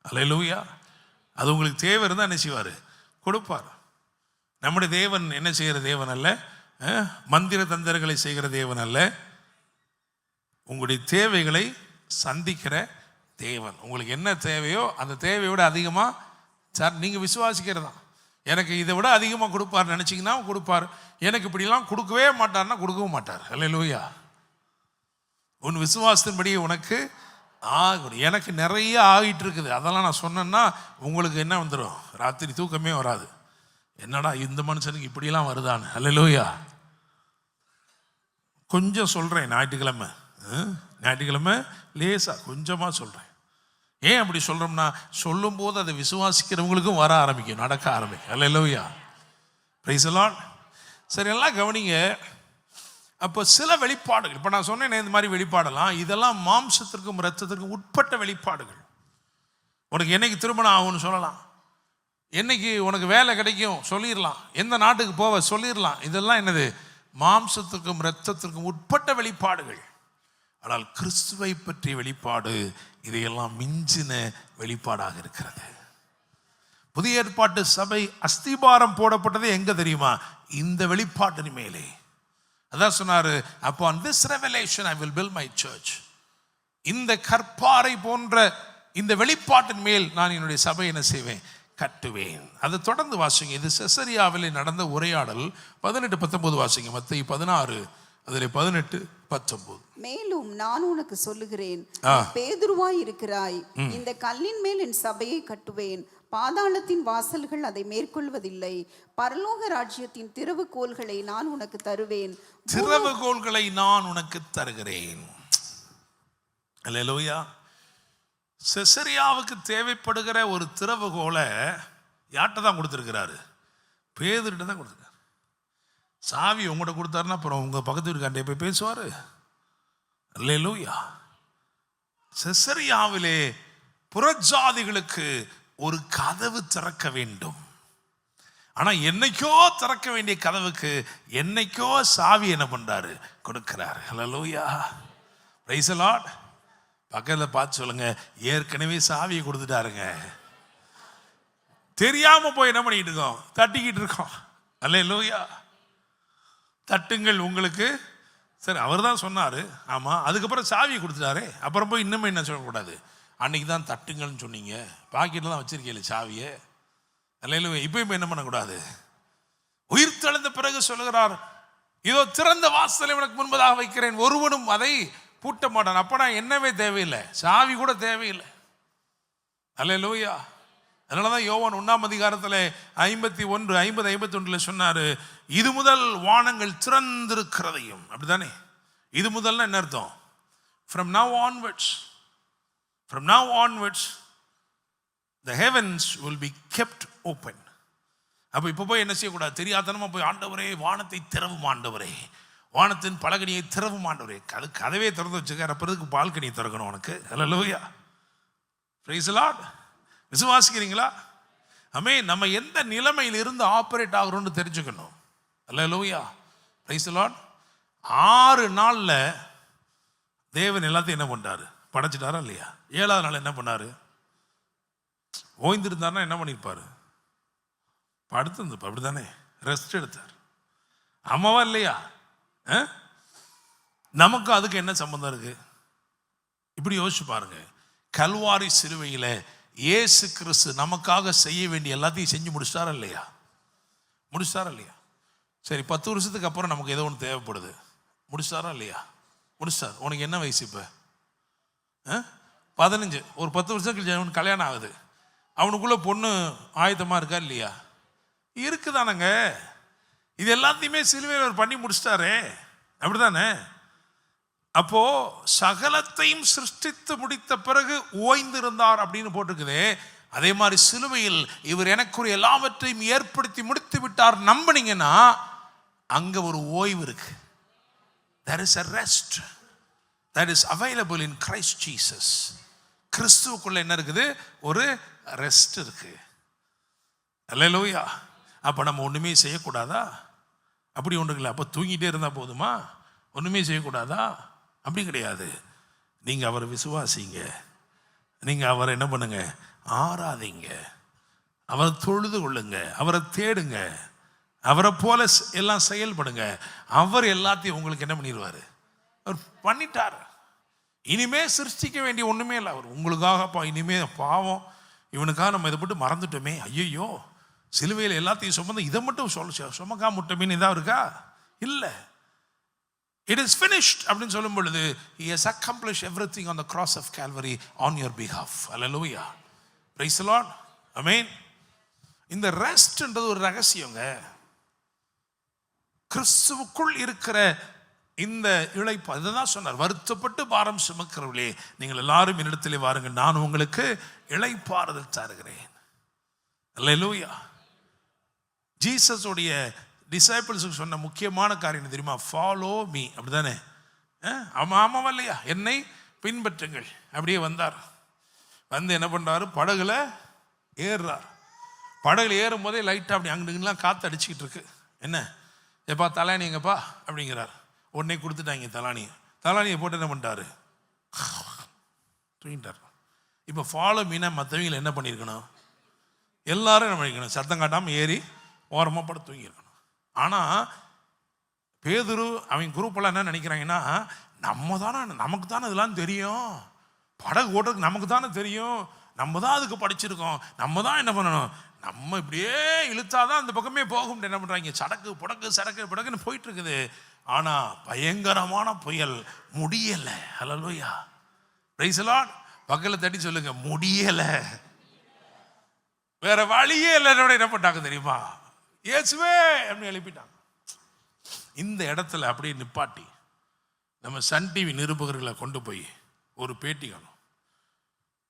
அல்லேலூயா. அது உங்களுக்கு தேவை இருந்தால் என்ன செய்வார், கொடுப்பார். நம்முடைய தேவன் என்ன செய்கிற தேவன் அல்ல, மந்திர தந்திரங்களை செய்கிற தேவன் அல்ல, உங்களுடைய தேவைகளை சந்திக்கிற தேவன். உங்களுக்கு என்ன தேவையோ அந்த தேவையோட அதிகமாக சார் நீங்கள் விசுவாசிக்கிறது தான். எனக்கு இதை விட அதிகமாக கொடுப்பார் நினச்சிங்கன்னா கொடுப்பார், எனக்கு இப்படிலாம் கொடுக்கவே மாட்டார்னா கொடுக்கவும் மாட்டார். அல்லேலூயா. உன் விசுவாசத்தின்படி உனக்கு ஆகணும். எனக்கு நிறைய ஆகிட்டு இருக்குது, அதெல்லாம் நான் சொன்னேன்னா உங்களுக்கு என்ன வந்துடும், ராத்திரி தூக்கமே வராது. என்னடா இந்த மனுஷனுக்கு இப்படிலாம் வருதான்னு. அல்லேலூயா. கொஞ்சம் சொல்கிறேன், ஞாயிற்றுக்கிழமை லேசாக கொஞ்சமாக சொல்கிறேன். ஏன் அப்படி சொல்கிறோம்னா, சொல்லும்போது அதை விசுவாசிக்கிறவங்களுக்கும் வர ஆரம்பிக்கும், நடக்க ஆரம்பிக்கும். அல்லேலூயா. Praise the Lord. சரி, எல்லாம் கவனிங்க. அப்போ சில வெளிப்பாடுகள், இப்போ நான் சொன்னேன் இந்த மாதிரி வெளிப்பாடெல்லாம், இதெல்லாம் மாம்சத்திற்கும் இரத்தத்திற்கும் உட்பட்ட வெளிப்பாடுகள். உனக்கு என்னைக்கு திருமணம் ஆகும்னு சொல்லலாம், என்னைக்கு உனக்கு வேலை கிடைக்கும் சொல்லிடலாம், எந்த நாட்டுக்கு போவ சொல்லிடலாம். இதெல்லாம் என்னது, மாம்சத்திற்கும் இரத்தத்திற்கும் உட்பட்ட வெளிப்பாடுகள். ஆனால் கிறிஸ்துவை பற்றிய வெளிப்பாடு இதையெல்லாம் மிஞ்சின வெளிப்பாடாக இருக்கிறது. புதிய ஏற்பாட்டு சபை அஸ்திபாரம் போடப்பட்டது எங்க தெரியுமா, இந்த வெளிப்பாட்டின் மேலே. அதான் சொன்னாரு, upon this revelation I will build my church. இந்த கற்பாறை போன்ற இந்த வெளிப்பாட்டின் மேல் நான் என்னுடைய சபை என்ன செய்வேன், கட்டுவேன். அதை தொடர்ந்து வாசிங்க. இது செசரியாவில் நடந்த உரையாடல். 18-19 வாசிங்க. மத்தேயு 16 அதில் 18-19. மேலும் நான் உனக்கு சொல்லுகிறேன், பேதுருவாய் இருக்கிறாய், இந்த கல்லின் மேல் என் சபையை கட்டுவேன், பாதாளத்தின் வாசல்கள் அதை மேற்கொள்வதில்லை, பரலோக ராஜ்யத்தின் திறவுகோல்களை நான் உனக்கு தருவேன். திறவுகோல்களை நான் உனக்கு தருகிறேன். அல்லேலூயா. செசரியாவுக்கு தேவைப்படுகிற ஒரு திறவுகோலை யார்கிட்ட தான் கொடுத்துருக்கிறாரு, பேதுருட்ட தான் கொடுத்துருக்காரு. சாவி உங்கள்கிட்ட கொடுத்தாருன்னா அப்புறம் உங்கள் பக்கத்து வீட்டுக்காண்ட போய் பேசுவார். அல்லேலூயா. செசரியாவிலே புறஜாதிகளுக்கு ஒரு கதவு திறக்க வேண்டும். ஆனால் என்னைக்கோ திறக்க வேண்டிய கதவுக்கு என்னைக்கோ சாவி என்ன பண்றாரு, கொடுக்கிறாரு. அல்லேலூயா. Praise the Lord. பக்கத்தில் பார்த்து சொல்லுங்க, ஏற்கனவே சாவியை கொடுத்துட்டாருங்க, தெரியாம போய் என்ன பண்ணிட்டு இருக்கோம், தட்டிக்கிட்டு இருக்கோம். அல்லேலூயா. தட்டுங்கள் உங்களுக்கு. சரி, அவர் தான் சொன்னார், ஆமாம். அதுக்கப்புறம் சாவியை கொடுத்துட்டாரு, அப்புறம் போய் இன்னுமே என்ன சொல்லக்கூடாது, அன்னைக்கு தான் தட்டுங்கள்னு சொன்னீங்க, பாக்கெட்டில் தான் வச்சிருக்கீங்க சாவியை. அல்லேலூயா. இப்போ என்ன பண்ணக்கூடாது, உயிர் தெழுந்த பிறகு சொல்லுகிறார், இதோ திறந்த வாசலை உனக்கு முன்பதாக வைக்கிறேன், ஒருவனும் அதை பூட்ட மாட்டான். அப்போ நான் என்னவே தேவையில்லை, சாவி கூட தேவையில்லை. அல்லேலூயா. அதனால தான் யோவான் 1ஆம் அதிகாரத்தில் 50-51 சொன்னார், இது முதல் வானங்கள் திறந்திருக்கிறதையும். அப்படித்தானே, இது முதல்னா என்ன அர்த்தம், from now onwards the heavens will be kept open. அப்போ இப்போ போய் என்ன செய்யக்கூடாது, தெரியாதனமா போய் ஆண்டவரே வானத்தை திறவும், ஆண்டவரே வானத்தின் பலகனியை திறவும் ஆண்டவரே. கதவே திறந்து வச்சுக்கார், பிறகு பால்கனியை திறக்கணும் உனக்கு. ஹல்லேலூயா, பிரைஸ் தி லார்ட். விசுவாசிக்கிறீங்களா? ஆமென். நம்ம எந்த நிலைமையில் இருந்து ஆப்ரேட் ஆகிறோம்னு தெரிஞ்சுக்கணும். ஹல்லேலூயா, பிரைஸ் தி லார்ட். 6 நாள்ல தேவன் எல்லாத்தையும் என்ன பண்ணாரு? படைச்சிட்டாரா இல்லையா? 7ஆவது நாள் என்ன பண்ணாரு? ஓய்ந்திருந்தாருன்னா என்ன பண்ணியிருப்பாரு? படுத்திருந்தப்ப, அப்படித்தானே? ரெஸ்ட் எடுத்தார். ஆமாவா இல்லையா? நமக்கு அதுக்கு என்ன சம்பந்தம் இருக்கு? இப்படி யோசிச்சு பாருங்க. கல்வாரி சிலுவையில இயேசு கிறிஸ்து நமக்காக செய்ய வேண்டிய எல்லாத்தையும் செஞ்சு முடிச்சிட்டாரா இல்லையா? முடிச்சிட்டாரா இல்லையா? சரி, 10 வருஷத்துக்கு அப்புறம் நமக்கு ஏதோ ஒன்று தேவைப்படுது. முடிச்சிட்டாரா இல்லையா? முடிச்சிட்டார். உனக்கு என்ன வயசு இப்போ? 15. ஒரு 10 வருஷம் கழிச்சு அவனுக்கு கல்யாணம் ஆகுது. அவனுக்குள்ள பொண்ணு ஆயத்தமா இருக்கா இல்லையா? இருக்குதானங்க. இது எல்லாத்தையுமே சிலுவையில் அவர் பண்ணி முடிச்சிட்டாரே, அப்படிதானே? அப்போ சகலத்தையும் சிருஷ்டித்து முடித்த பிறகு ஓய்ந்திருந்தார் அப்படின்னு போட்டிருக்குதே. அதே மாதிரி சிலுவையில் இவர் எனக்குரிய எல்லாவற்றையும் ஏற்படுத்தி முடித்து விட்டார் நம்பினீங்கன்னா அங்க ஒரு ஓய்வு இருக்கு. There is a rest that is available in Christ Jesus. கிறிஸ்துவுக்குள்ள என்ன இருக்குது? ஒரு ரெஸ்ட் இருக்கு. அல்லேலூயா. அப்ப நம்ம ஒண்ணுமே செய்யக்கூடாதா? அப்படி ஒன்று இல்லை. அப்போ தூங்கிட்டே இருந்தா போதுமா? ஒண்ணுமே செய்யக்கூடாதா? அப்படி கிடையாது. நீங்க அவரை விசுவாசிங்க, நீங்க அவரை என்ன பண்ணுங்க? ஆராதிங்க, அவரை தொழுது கொள்ளுங்க, அவரை தேடுங்க, அவரை போல எல்லாம் செயல்படுங்க. அவர் எல்லாத்தையும் உங்களுக்கு என்ன பண்ணிடுவாரு? அவர் பண்ணிட்டார். இனிமே சிருஷ்டிக்க வேண்டிய ஒண்ணுமே இல்லை. அவர் உங்களுக்காகப்பா இனிமே பாவம் இவனுக்காக நம்ம இதை மட்டும் மறந்துட்டோமே, ஐயோ சிலுவையில் எல்லாத்தையும் சுமந்து இதை மட்டும் சுமக்கா முட்டமேன்னு இதாக இருக்கா? இல்லை. It is finished அப்படின்னு சொல்லும் பொழுது he has accomplished everything on the cross of Calvary on your behalf. Hallelujah, praise the Lord, amen. இந்த ரெஸ்ட்ன்றது ஒரு ரகசியங்க. கிறிஸ்துவுக்குள் இருக்கிற இந்த இளைப்பு, அதுதான் சொன்னார், வருத்தப்பட்டு பாரம் சுமக்கிறவர்களே நீங்கள் எல்லாரும் என்னிடத்திலே வாருங்கள், நான் உங்களுக்கு இளைப்பாறுதல் தருகிறேன். அல்லேலூயா. ஜீசஸ் உடைய டிசைபிள்ஸுக்கு சொன்ன முக்கியமான காரியம் தெரியுமா? ஃபாலோ மீ, அப்படிதானே? ஆமாவா இல்லையா? என்னை பின்பற்றுங்கள். அப்படியே வந்தார். வந்து என்ன பண்றாரு? படகுல ஏறுறார். படகுல ஏறும் போதே லைட்டாக அப்படி அங்கிட்டுலாம் காற்று அடிச்சுக்கிட்டு இருக்கு. என்ன எப்பா தலானி எங்கப்பா அப்படிங்கிறார். உடனே கொடுத்துட்டாங்க தலானியை போட்டு என்ன பண்ணிட்டாரு? தூங்கிட்டார். இப்போ ஃபாலோ மீனா மற்றவங்களை என்ன பண்ணியிருக்கணும்? எல்லாரும் என்ன பண்ணிக்கணும்? சத்தம் காட்டாமல் ஏறி ஓரமாக படம் தூங்கியிருக்கணும். ஆனால் பேதுரு அவங்க குரூப்பெல்லாம் என்ன நினைக்கிறாங்கன்னா, நமக்கு தானே இதெல்லாம் தெரியும், படகு ஓட்டுறதுக்கு நமக்கு தானே தெரியும், நம்ம தான் அதுக்கு படிச்சிருக்கோம், நம்ம தான் என்ன பண்ணணும், நம்ம இப்படியே இழுத்தாதான் அந்த பக்கமே போகும். என்ன பண்ணுறாங்க? சடக்கு புடக்கு சடக்கு புடக்குன்னு போயிட்டு இருக்குது. ஆனால் பயங்கரமான புயல், முடியலை. ஹல்லேலூயா, பிரைஸ் தி லார்ட். பக்கத்தில் தட்டி சொல்லுங்க, முடியலை. வேற வழியே இல்லை. என்ன பண்ணிட்டாங்க தெரியுமா? இயேசுவே அப்படின்னு எழுப்பிட்டாங்க. இந்த இடத்துல அப்படியே நிப்பாட்டி நம்ம சன் டிவி நிருபகர்களை கொண்டு போய் ஒரு பேட்டி காணும்.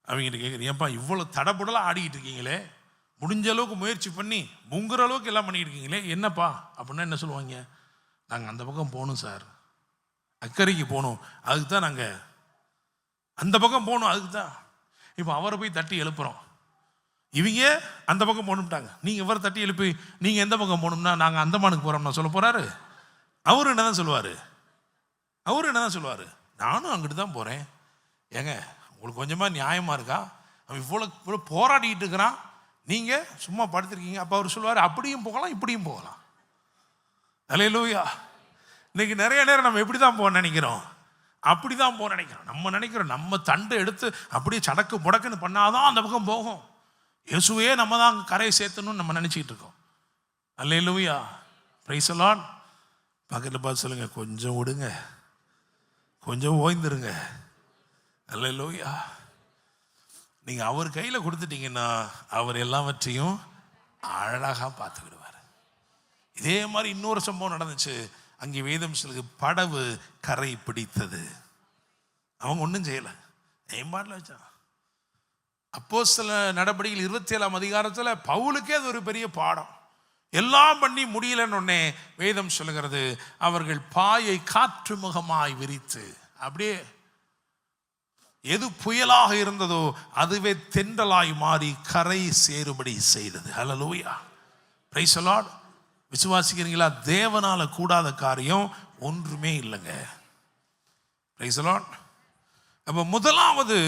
அவங்ககிட்ட கேட்குறேன், ஏன்பா இவ்வளோ தடபுடலாம் ஆடிக்கிட்டு இருக்கீங்களே, முடிஞ்ச அளவுக்கு முயற்சி பண்ணி முங்குற அளவுக்கு எல்லாம் பண்ணிக்கிட்டு இருக்கீங்களே, என்னப்பா அப்படின்னா என்ன சொல்லுவாங்க? நாங்கள் அந்த பக்கம் போகணும் சார், அக்கறைக்கு போகணும், அதுக்கு தான் நாங்கள் அந்த பக்கம் போகணும், அதுக்கு தான். இப்போ அவரை போய் தட்டி எழுப்புறோம். இவங்க அந்த பக்கம் போகணும்ட்டாங்க. நீங்கள் இவரை தட்டி எழுப்பி நீங்கள் எந்த பக்கம் போகணும்னா நாங்கள் அந்தமானுக்கு போகிறோம்னா சொல்ல போகிறாரு? அவரு என்ன தான் சொல்லுவார்? நானும் அங்கிட்டு தான் போகிறேன். ஏங்க உங்களுக்கு கொஞ்சமாக நியாயமாக இருக்கா? அவன் இவ்வளோ போராடிக்கிட்டு இருக்கிறான், நீங்கள் சும்மா படுத்திருக்கீங்க. அப்போ அவர் சொல்லுவார், அப்படியும் போகலாம் இப்படியும் போகலாம். அல்லேலூயா. இன்னைக்கு நிறைய நேரம் நம்ம எப்படி தான் போக நினைக்கிறோம்? அப்படி தான் போக நினைக்கிறோம். நம்ம நினைக்கிறோம் நம்ம தண்டை எடுத்து அப்படியே சடக்கு முடக்குன்னு பண்ணாதான் அந்த பக்கம் போகும், இயேசுவே நம்ம தான் கரையை சேர்த்தணும்னு நம்ம நினச்சிக்கிட்டு இருக்கோம். அல்லேலூயா, பிரைஸ் தி லார்ட். பக்கத்தில் பார்த்து சொல்லுங்க, கொஞ்சம் விடுங்க, கொஞ்சம் ஓய்ந்துருங்க. அல்லேலூயா. நீங்கள் அவர் கையில் கொடுத்துட்டீங்கன்னா அவர் எல்லாவற்றையும் அழகாக பார்த்துக்கிடுவார். இதே மாதிரி இன்னொரு சம்பவம் நடந்துச்சு. அங்கே வேதம் சொல்லுது, படவு கரை பிடித்தது. அவங்க ஒன்றும் செய்யலை, ஏம்பாட்டில் வச்சான். அப்போஸ்தல நடபடிகள் 27ஆம் அதிகாரத்தில் பவுலுக்கே அது ஒரு பெரிய பாடம். எல்லாம் பண்ணி முடியலன்னு உடனே வேதம் சொல்லுகிறது, அவர்கள் பாயை காற்று முகமாய் விரித்து, அப்படியே எது புயலாக இருந்ததோ அதுவே தென்றலாய் மாறி கரை சேரும்படி செய்தது. ஹல்லேலூயா, பிரைஸ் தி லார்ட். விசுவாசிக்கிறீங்களா? தேவனால கூடாத காரியம் ஒன்றுமே இல்லைங்க. Price the Lord. அப்ப முதலாவது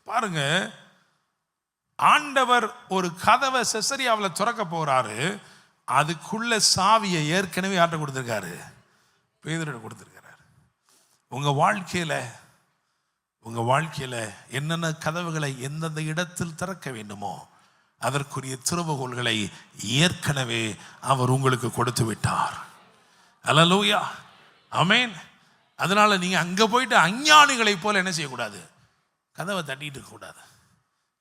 பாருங்க, ஆண்டவர் ஒரு கதவை செசரியாவில் திறக்க போறாரு. அதுக்குள்ள சாவியை ஏற்கனவே யார்கிட்ட கொடுத்திருக்காரு? பேதுருவிட்ட கொடுத்திருக்கிறார். உங்க வாழ்க்கையில என்னென்ன கதவுகளை எந்தெந்த இடத்தில் திறக்க வேண்டுமோ அதற்குரிய திறவுகோல்களை ஏற்கனவே அவர் உங்களுக்கு கொடுத்து விட்டார். அல்லேலூயா, ஆமென். அதனால நீங்க அங்க போயிட்டு அஞ்ஞானிகளை போல என்ன செய்யக்கூடாது? கதவை தட்டிட்டு இருக்க கூடாது.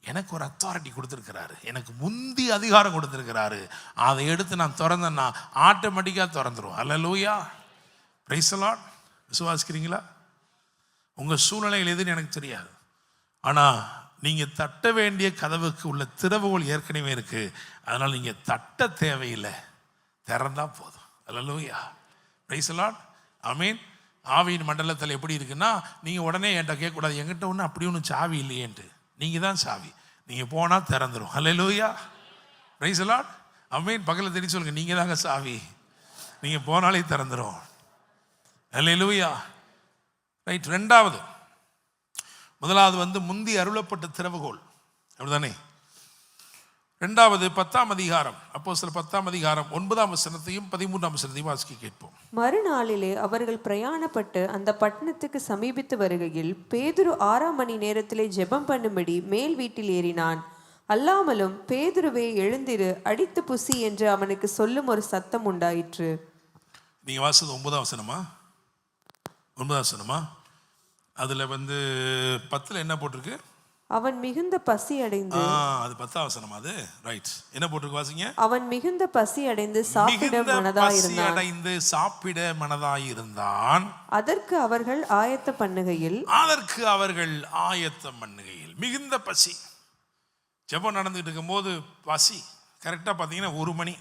எனக்கு ஒரு அத்தாரிட்டி கொடுத்துருக்கிறாரு, எனக்கு முந்தி அதிகாரம் கொடுத்துருக்கிறாரு, அதை எடுத்து நான் திறந்தேன்னா ஆட்டோமேட்டிக்காக திறந்துடும். அல்லேலூயா, பிரைஸ் தி லார்ட். விசுவாசிக்கிறீங்களா? உங்கள் சூழ்நிலைகள் எதுன்னு எனக்கு தெரியாது, ஆனால் நீங்கள் தட்ட வேண்டிய கதவுக்கு உள்ள திறவுகோல் ஏற்கனவே இருக்குது. அதனால் நீங்கள் தட்ட தேவையில்லை, திறந்தா போதும். அல்லேலூயா, பிரைஸ் தி லார்ட், ஆமென். ஆவியின் மண்டலத்தில் எப்படி இருக்குன்னா, நீங்கள் உடனே என்கிட்ட கேட்கக்கூடாது, என்கிட்ட ஒன்று அப்படி ஒன்றும் சாவி இல்லையேன்ட்டு. நீங்கள் தான் சாவி, நீங்கள் போனால் திறந்துடும். அல்லேலூயா, பிரைஸ் தி லார்ட், ஆமென். பக்கத்தில் தெரிஞ்சு சொல்லுங்க, நீங்கள் தாங்க சாவி, நீங்கள் போனாலே திறந்துடும். அல்லேலூயா, ரைட். ரெண்டாவது, முதலாவது முந்தி அருளப்பட்ட திறவுகோல், அப்படிதானே? இரண்டாவது 10ஆம் அதிகாரம், அப்போஸ்தலர் 10ஆம் அதிகாரம் 9ஆம் வசனத்தையும் 13ஆம் வசனத்தையும் வாசிக்க கேட்போம். மறுநாளிலே அவர்கள் பிரயாணப்பட்டு அந்த பட்டணத்துக்கு சமீபித்து வருகையில் பேதுரு 6ஆம் மணி நேரத்திலே ஜெபம் பண்ணும்படி மேல் வீட்டில் ஏறினான். அல்லாமலும் பேதுருவே எழுந்திரு, அடித்து புசி என்று அவனுக்கு சொல்லும் ஒரு சத்தம் உண்டாயிற்று. நீங்க வாசிச்சது 9ஆம் வசனமா? 9ஆம் வசனமா? அதுல 10ல் என்ன போட்டிருக்கு? அவன் மிகுந்த பசி அடைந்து, அது 10ஆம் வசனம். அது ரைட். என்ன போட்டிருக்கு வாசிங்க? அவன் மிகுந்த பசி அடைந்து சாப்பிட மனதாயிருந்தான். அதற்கு அவர்கள் ஆயத்த பண்ணுகையில் மிகுந்த பசி. ஜெபம் நடந்துட்டு இருக்கும் போது பசி. கரெக்டா பாத்தீங்கன்னா 1 மணி.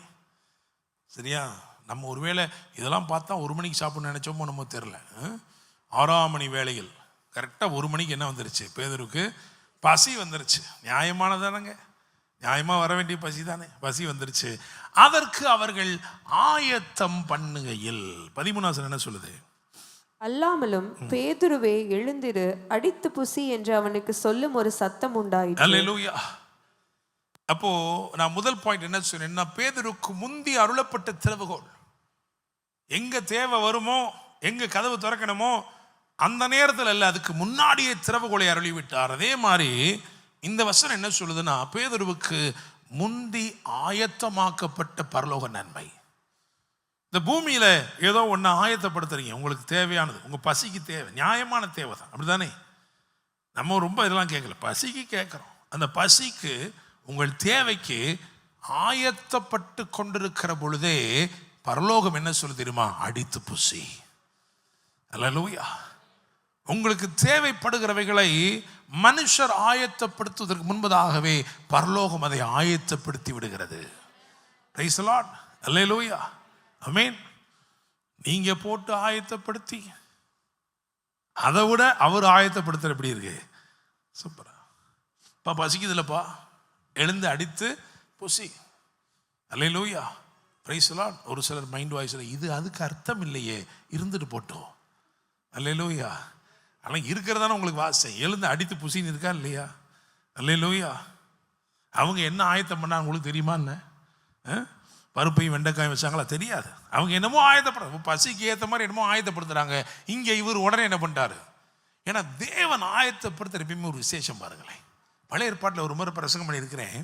சரியா? நம்ம ஒருவேளை இதெல்லாம் பார்த்தா 1 மணிக்கு சாப்பிடணும்னு நினைச்சோமோ நம்ம தெரியல. 6ஆம் மணி வேளையில் கரெக்டா 1 மணிக்கு என்ன வந்துருச்சு? பேதுருக்கு பசி வந்துருச்சு. நியாயமானதானங்க, நியாயமா வர வேண்டிய பசி தானே. பசி வந்துருச்சு. அதற்கு அவர்கள் ஆயத்தம் பண்ணுகையில் 13ஆம் என்ன சொல்லுது? அல்லாமலும் பேதுருவே எழுந்திரு, அடித்து புசி என்று அவனுக்கு சொல்லும் ஒரு சத்தம் உண்டாயிற்று. அல்லேலூயா. அப்போ நான் முதல் பாயிண்ட் என்ன சொன்னேன்னா, பேதுருக்கு முந்தி அருளப்பட்ட திறவுகோல். எங்க தேவை வருமோ, எங்க கதவு திறக்கணுமோ அந்த நேரத்தில் அல்ல, அதுக்கு முன்னாடியே திறவுகோலை அருளி விட்டார். அதே மாதிரி இந்த வசனம் என்ன சொல்லுதுன்னா, பேதுருவுக்கு முந்தி ஆயத்தமாக்கப்பட்ட பரலோக நன்மை. இந்த பூமியில ஏதோ ஒன்று ஆயத்தப்படுத்துறீங்க, உங்களுக்கு தேவையானது, உங்க பசிக்கு தேவை, நியாயமான தேவை தான், அப்படிதானே? நம்ம ரொம்ப இதெல்லாம் கேட்கல, பசிக்கு கேட்குறோம். அந்த பசிக்கு உங்கள் தேவைக்கு ஆயத்தப்பட்டு கொண்டிருக்கிற பொழுதே பரலோகம் என்ன சொல்லு தெரியுமா? அடித்து புசி. அல்லேலூயா. உங்களுக்கு தேவைப்படுகிறவைகளை மனுஷர் ஆயத்தப்படுத்துவதற்கு முன்பதாகவே பரலோகம் அதை ஆயத்தப்படுத்தி விடுகிறது. பிரைஸ் தி லார்ட், அல்லேலூயா, ஆமென். நீங்க போட்டு ஆயத்தப்படுத்தி அதை விட அவர் ஆயத்தப்படுத்துற எப்படி இருக்கு? சூப்பரா. பசிக்குது இல்லப்பா, எழுந்து அடித்து புசி. அல்லேலூயா, பிரைஸ் தி லார்ட். ஒரு சிலர் மைண்ட் வாய்ஸ்ல இது அதுக்கு அர்த்தம் இல்லையே, இருந்துட்டு போட்டோம். அல்லேலூயா. ஆனால் இருக்கிறதான உங்களுக்கு வாசை. எழுந்து அடித்து புசின்னு இருக்கா இல்லையா? அல்லேலூயா. அவங்க என்ன ஆயத்தம் பண்ணாங்க உங்களுக்கு தெரியுமா? என்ன பருப்பையும் வெண்டைக்காயும் வச்சாங்களா? தெரியாது. அவங்க என்னமோ ஆயத்தப்படுறாங்க, பசிக்கு ஏற்ற மாதிரி என்னமோ ஆயத்தப்படுத்துறாங்க. இங்கே இவர் உடனே என்ன பண்ணிட்டாரு? ஏன்னா தேவன் ஆயத்தப்படுத்துற எப்பயுமே ஒரு விசேஷம் பாருங்களேன். பழைய ஏற்பாட்டில் ஒரு முறை பிரசங்கம் பண்ணியிருக்கிறேன்.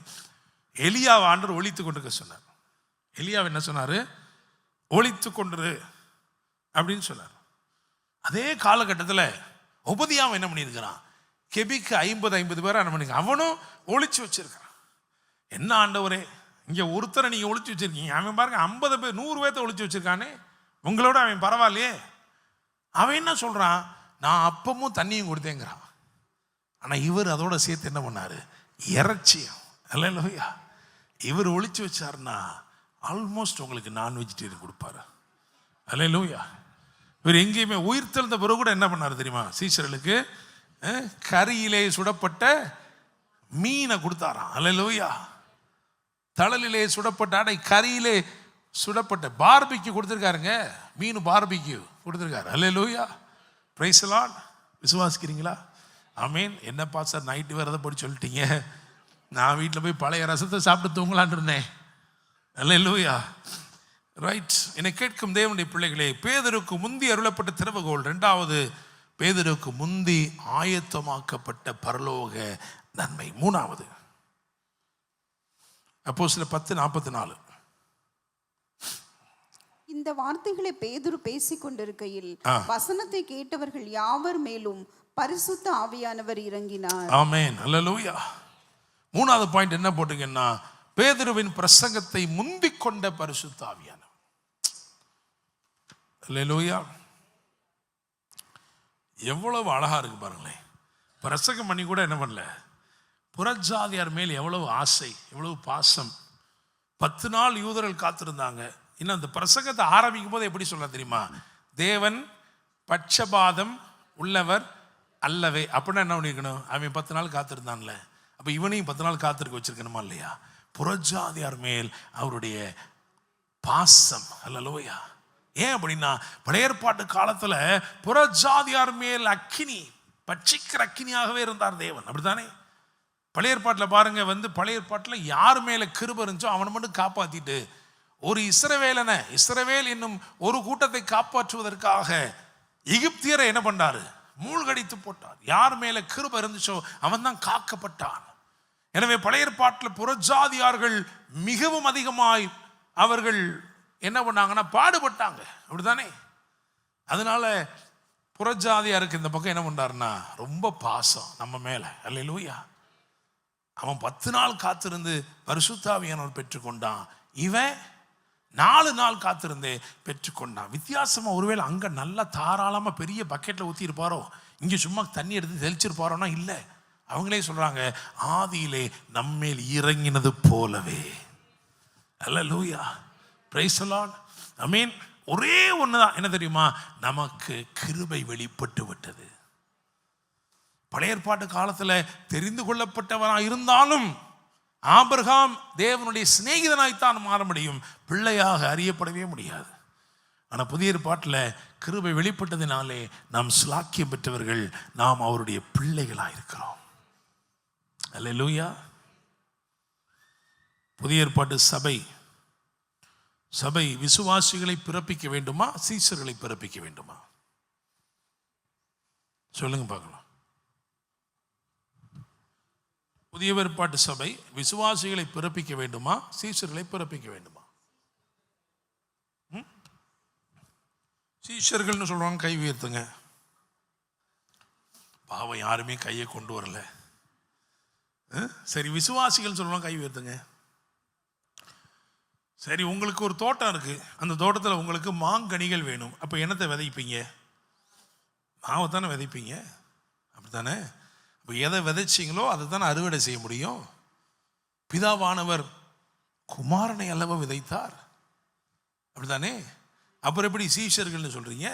எலியாவை ஆண்டவர் ஒழித்து கொண்டிருக்க சொன்னார். எலியாவை என்ன சொன்னார்? ஒழித்து கொண்டிரு அப்படின்னு சொன்னார். அதே காலகட்டத்தில் உபதியாவை என்ன பண்ணியிருக்கிறான்? கெபிக்கு 50 பேரை என்ன பண்ணிருக்கான்? அவனும் ஒழிச்சு வச்சிருக்கான். என்ன ஆண்டவரே, இங்கே ஒருத்தரை நீங்கள் ஒழிச்சு வச்சிருக்கீங்க, அவன் பாருங்க 50 பேர் 100 பேர்த்த ஒழிச்சு வச்சிருக்கானே, உங்களோட அவன் பரவாயில்லையே. அவன் என்ன சொல்றான்? நான் அப்பமும் தண்ணியும் கொடுத்தேங்கிறான். ஆனால் இவர் அதோட சேர்த்து என்ன பண்ணாரு? இறைச்சியும். அல்லேலூயா. இவர் ஒழிச்சு வச்சாருன்னா ஆல்மோஸ்ட் உங்களுக்கு நான் வெஜிடேரியன் கொடுப்பாரு. அல்லேலூயா. இவர் எங்கேயுமே உயிர் தெழுந்த பிறகு கூட என்ன பண்ணாரு தெரியுமா? சீஷர்களுக்கு கரியிலே சுடப்பட்ட மீனை கொடுத்தாராம். அல்லேலூயா. தழலிலே சுடப்பட்ட அடை, கரியிலே சுடப்பட்ட பார்பிக்யூ கொடுத்துருக்காருங்க. மீன் பார்பிக்யூ கொடுத்துருக்காரு. அல்லேலூயா. Praise the Lord. விசுவாசிக்கிறீங்களா? ஆமீன். என்ன பாஸ்டர் நைட்டு வேறு எதை போட்டு சொல்லிட்டீங்க? நான் வீட்டில் போய் பழைய ரசத்தை சாப்பிட்டு தூங்கலான் இருந்தேன். அல்லேலூயா. ரைட். என்னை கேட்கும் தேவனுடைய பிள்ளைகளே, பேதுருக்கு முந்தி அருளப்பட்ட திறவுகோல், 2வது பேதுருக்கு முந்தி ஆயத்தமாக்கப்பட்ட பரலோக நன்மை. 3வது அப்போஸ்தலர் 10:44. இந்த வார்த்தைகளை பேதுரு பேசிக் கொண்டிருக்கையில் வசனத்தை கேட்டவர்கள் யாவர் மேலும் பரிசுத்த ஆவியானவர் இறங்கினார். ஆமென். அல்லேலூயா. 3வது பாயிண்ட் என்ன போட்டுங்கன்னா, பேதுருவின் பிரசங்கத்தை முந்திக் கொண்ட பரிசுத்த ஆவியானவர். அல்லேலூயா. எவ்வளவு அழகா இருக்கு பாருங்களேன். பிரசங்கம் பண்ணி கூட என்ன பண்ணல, புறஜாதியார் மேல் எவ்வளவு ஆசை, எவ்வளவு பாசம். 10 நாள் யூதர்கள் காத்திருந்தாங்க. இன்னும் அந்த பிரசங்கத்தை ஆரம்பிக்கும் போது எப்படி சொல்ல தெரியுமா? தேவன் பட்சபாதம் உள்ளவர் அல்லவே. அப்படின்னா என்ன பண்ணிருக்கணும்? அவன் 10 நாள் காத்திருந்தான்ல, அப்போ இவனையும் 10 நாள் காத்திருக்க வச்சிருக்கணுமா இல்லையா? புறஜாதியார் மேல் அவருடைய பாசம். அல்லேலூயா. ஏன் அப்படின்னா, பழைய ஏற்பாட்டு காலத்துல புறஜாதியார் மேல் அக்கினி, பட்சிக்கிற அக்கினியாகவே இருந்தார் தேவன். அப்படித்தானே? பழைய ஏற்பாட்டில் பாருங்க, பழைய ஏற்பாட்டில் யார் மேல கிருபை இருந்துச்சோ அவனை மட்டும் காப்பாத்திட்டு, ஒரு இஸ்ரவேல் என்னும் ஒரு கூட்டத்தை காப்பாற்றுவதற்காக எகிப்தியரை என்ன பண்ணாரு? மூழ்கடித்து போட்டார். யார் மேல கிருபை இருந்துச்சோ அவன் தான் காக்கப்பட்டான். எனவே பழைய ஏற்பாட்டில் புறஜாதியார்கள் மிகவும் அதிகமாய் அவர்கள் என்ன பண்ணாங்கன்னா பாடுபட்டாங்க. அப்படித்தானே? அதனால புறஜாதியாருக்கு இந்த பக்கம் என்ன பண்ணாருன்னா ரொம்ப பாசம் நம்ம மேல. அல்லேலூயா. அவன் 10 நாள் காத்திருந்து பரிசுத்த ஆவியானவர் பெற்றுக்கொண்டான். இவன் 4 நாள் காத்திருந்தே பெற்றுக்கொண்டான். வித்தியாசமா. ஒருவேளை அங்க நல்லா தாராளமா பெரிய பக்கெட்ல ஊத்தி இருப்பாரோ, இங்க சும்மா தண்ணி எடுத்து தெளிச்சிருப்பாரோனா இல்ல. அவங்களே சொல்றாங்க, ஆதியிலே நம்மேல் இறங்கினது போலவே. அல்லேலூயா. Praise the Lord. ஆமென். ஒரே ஒண்ணுதான், என்ன தெரியுமா? நமக்கு கிருபை வெளிப்பட்டு விட்டது. பழைய ஏற்பாட்டு காலத்துல தெரிந்து கொள்ளப்பட்டவனாக இருந்தாலும் ஆபிரகாம் தேவனுடைய சிநேகிதனாய்த்தான் மாற முடியும், பிள்ளையாக அறியப்படவே முடியாது. ஆனா புதிய ஏற்பாட்டில் கிருபை வெளிப்பட்டதினாலே நாம் ஸ்லாக்கியம் பெற்றவர்கள், நாம் அவருடைய பிள்ளைகளாக இருக்கிறோம். அல்லேலூயா. புதிய ஏற்பாட்டு சபை விசுவாசிகளை பிறப்பிக்க வேண்டுமா, சீஷர்களை பிறப்பிக்க வேண்டுமா? சொல்லுங்க பார்க்கலாம். புதிய ஏற்பாட்டு சபை விசுவாசிகளை பிறப்பிக்க வேண்டுமா, சீஷர்களை பிறப்பிக்க வேண்டுமா? சீஷர்கள்னு சொல்றாங்க, கை உயர்த்துங்க. பாவம், யாருமே கையை கொண்டு வரல. சரி, விசுவாசிகள் சொல்றாங்க, கை உயர்த்துங்க. சரி, உங்களுக்கு ஒரு தோட்டம் இருக்கு, அந்த தோட்டத்தில் உங்களுக்கு மாங்கனிகள் வேணும். அப்போ என்னத்தை விதைப்பீங்க? மாவை தானே விதைப்பீங்க. அப்படித்தானே? இப்போ எதை விதைச்சிங்களோ அதை தானே அறுவடை செய்ய முடியும். பிதாவானவர் குமாரனை அல்லவா விதைத்தார். அப்படித்தானே? அப்புறம் எப்படி சீஷர்கள்னு சொல்றீங்க?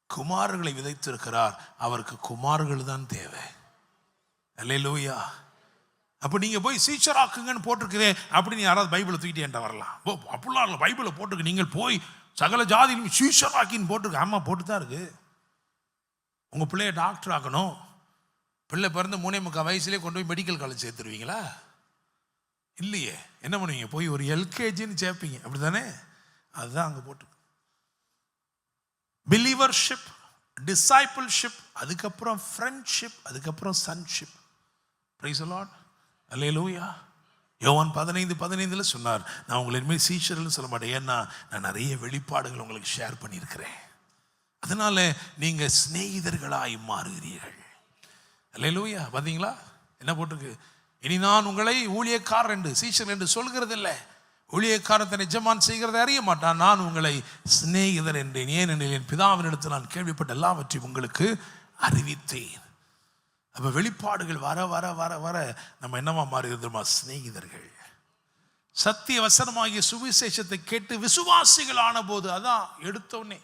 குமாரர்களை விதைத்திருக்கிறார், அவருக்கு குமார்கள் தான் தேவை. அல்லேலூயா. அப்போ நீங்கள் போய் சீஷராக்குங்கன்னு போட்டிருக்கிறேன் அப்படின்னு யாராவது பைபிளை தூக்கிட்டு என்கிட்ட வரலாம். அப்படிலாம் இல்லை, பைபிளை போட்டுருக்கு, நீங்கள் போய் சகல ஜாதியிலும் சீஷராக்கின்னு போட்டிருக்கு. ஆமாம், போட்டு தான் இருக்கு. உங்கள் பிள்ளைய டாக்டர் ஆக்கணும், பிள்ளை பிறந்து 3.25 வயசுலேயே கொண்டு போய் மெடிக்கல் காலேஜ் சேர்த்துருவீங்களா? இல்லையே. என்ன பண்ணுவீங்க? போய் ஒரு எல்கேஜின்னு சேர்ப்பீங்க. அப்படி தானே? அதுதான் அங்கே போட்டு. பிலீவர்ஷிப், டிசைபிள்ஷிப், அதுக்கப்புறம் ஃப்ரெண்ட்ஷிப், அதுக்கப்புறம் சன்ஷிப். Praise the Lord. அல்லேலூயா. யோவான் 15:15 சொன்னார், நான் உங்களை இனிமேல் சீஷர்கள்னு சொல்ல மாட்டேன், ஏன்னா நான் நிறைய வெளிப்பாடுகள் உங்களுக்கு ஷேர் பண்ணியிருக்கிறேன், அதனால நீங்க சிநேகிதர்களாய் மாறுகிறீர்கள். அல்லேலூயா. பார்த்தீங்களா என்ன போட்டிருக்கு? இனி நான் உங்களை ஊழியக்காரர் என்று, சீஷர் என்று சொல்கிறது இல்லை. ஊழியக்காரன் தன்னை எஜமான் செய்கிறதை அறிய மாட்டான். நான் உங்களை சிநேகிதர் என்றேன், ஏனெனில் என் பிதாவினிடத்தில் நான் கேள்விப்பட்ட எல்லாவற்றையும் உங்களுக்கு அறிவித்தேன். அப்போ வெளிப்பாடுகள் வர வர வர வர நம்ம என்னவா மாறுகிறோமா? சிநேகிதர்கள். சத்திய வசனமாகிய சுவிசேஷத்தை கேட்டு விசுவாசிகள் ஆன போது, அதான் எடுத்தோடனே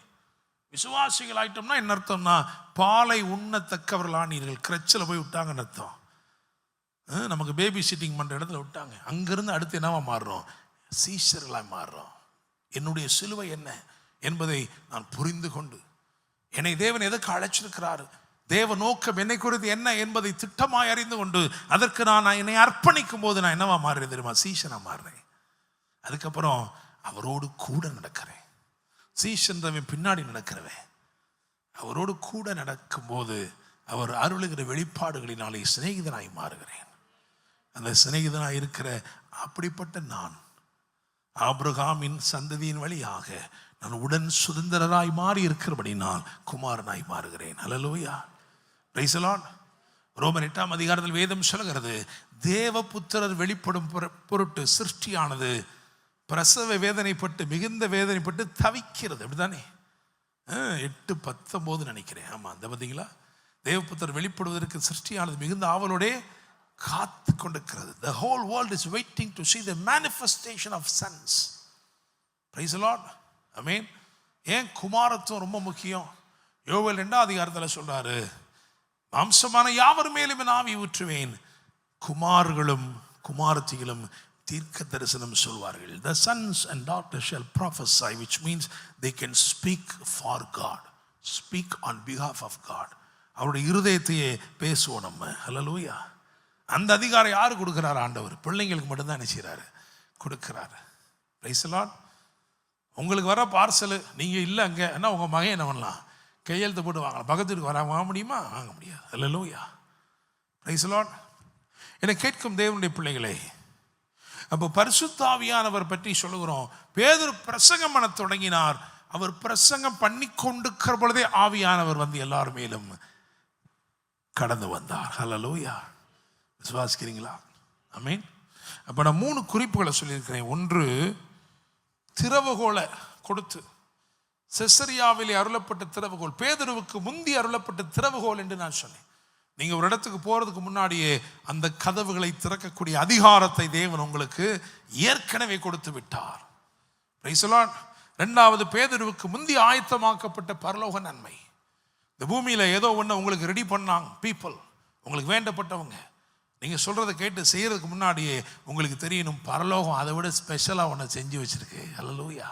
விசுவாசிகள் ஆயிட்டோம்னா என்ன அர்த்தம்னா, பாலை உண்ணத்தக்கவர்கள் ஆனீர்கள். கிரச்சில் போய் விட்டாங்கன்னு அர்த்தம். நமக்கு பேபி சிட்டிங் பண்ணுற இடத்துல விட்டாங்க. அங்கிருந்து அடுத்து என்னவா மாறுறோம்? சீஷர்களாக மாறுறோம். என்னுடைய சிலுவை என்ன என்பதை நான் புரிந்து கொண்டு, என்னை தேவன் எதற்கு அழைச்சிருக்கிறாரு, தேவ நோக்கம் என்னை குறித்து என்ன என்பதை திட்டமாய் அறிந்து கொண்டு, அதற்கு நான் என்னை அர்ப்பணிக்கும் போது நான் என்னவா மாறுறேன் தெரியுமா? சீஷனா மாறுறேன். அதுக்கப்புறம் அவரோடு கூட நடக்கிறேன். சீஷன்றவன் பின்னாடி நடக்கிறவன். அவரோடு கூட நடக்கும்போது அவர் அருளுகிற வெளிப்பாடுகளினாலே சிநேகிதனாய் மாறுகிறேன். அந்த சிநேகிதனாய் இருக்கிற அப்படிப்பட்ட நான் ஆபிரகாமின் சந்ததியின் வழியாக நான் உடன் சுதந்திரராய் மாறி இருக்கிறபடி நான் குமாரனாய் மாறுகிறேன். அல்லேலூயா, பிரைஸ் தி லார்ட். ரோமர் 8ஆம் அதிகாரத்தில் வேதம் சொல்கிறது, தேவபுத்திரர் வெளிப்படும் பொருட்டு சிருஷ்டியானது பிரசவ வேதனைப்பட்டு மிகுந்த வேதனைப்பட்டு தவிக்கிறது. அப்படித்தானே? 8:19 நினைக்கிறேன். ஆமாம், அந்த பார்த்தீங்களா? தேவபுத்திரர் வெளிப்படுவதற்கு சிருஷ்டியானது மிகுந்த ஆவலோடே காத்து கொண்டிருக்கிறது. The whole world is waiting to see the manifestation of sons. Praise the Lord. Amen. ஏன் குமாரத்துவம் ரொம்ப முக்கியம்? யோவேல் 2ஆம் அதிகாரத்தில் சொல்றாரு, மாம்சமான யாவர் மேலும் என் ஆவி ஊற்றுவேன், குமார்களும் குமாரத்திகளும் தீர்க்க தரிசனம் சொல்வார்கள். The sons and daughters shall prophesy, which means they can speak for God, speak on behalf of God. அவருடைய இருதயத்தையே பேசுவோம் நம்ம. ஹல்லேலூயா. அந்த அதிகாரம் யாரு கொடுக்கிறார்? ஆண்டவர். பிள்ளைங்களுக்கு மட்டும்தான் நினைச்சாரு கொடுக்கிறாரு. Price the Lord. உங்களுக்கு வர பார்சல் நீங்கள் இல்லை அங்கே என்ன, உங்கள் மகன் என்ன பண்ணலாம்? கையெழுத்து போட்டு வாங்கலாம். பக்கத்துக்கு வாங்க முடியுமா? வாங்க முடியாது. ஹல்லேலூயா, பிரைஸ் தி லார்ட். என்னை கேட்கும் தேவனுடைய பிள்ளைகளே, அப்போ பரிசுத்த ஆவியானவர் பற்றி சொல்லுகிறோம். பேதுரு பிரசங்கம் பண்ண தொடங்கினார். அவர் பிரசங்கம் பண்ணி கொண்டிருக்கிற பொழுதே ஆவியானவர் வந்து எல்லார் மேலும் கடந்து வந்தார். ஹல்லேலூயா, விசுவாசிக்கிறீங்களா? ஆமென். அப்போ நான் 3 குறிப்புகளை சொல்லியிருக்கிறேன். ஒன்று, திறவுகோலை கொடுத்து, செசரியாவிலே அருளப்பட்ட திறவுகோல், பேதுருவுக்கு முந்தி அருளப்பட்ட திறவுகோல் என்று நான் சொன்னேன். நீங்கள் ஒரு இடத்துக்கு போகிறதுக்கு முன்னாடியே அந்த கதவுகளை திறக்கக்கூடிய அதிகாரத்தை தேவன் உங்களுக்கு ஏற்கனவே கொடுத்து விட்டார். Price the Lord. 2வது, பேதுருவுக்கு முந்தி ஆயத்தமாக்கப்பட்ட பரலோக நன்மை. இந்த பூமியில் ஏதோ ஒன்று உங்களுக்கு ரெடி பண்ணாங்க பீப்புள், உங்களுக்கு வேண்டப்பட்டவங்க. நீங்கள் சொல்கிறத கேட்டு செய்கிறதுக்கு முன்னாடியே உங்களுக்கு தெரியணும், பரலோகம் அதை விட ஸ்பெஷலாக ஒன்று செஞ்சு வச்சுருக்கு. ஹல்லேலூயா,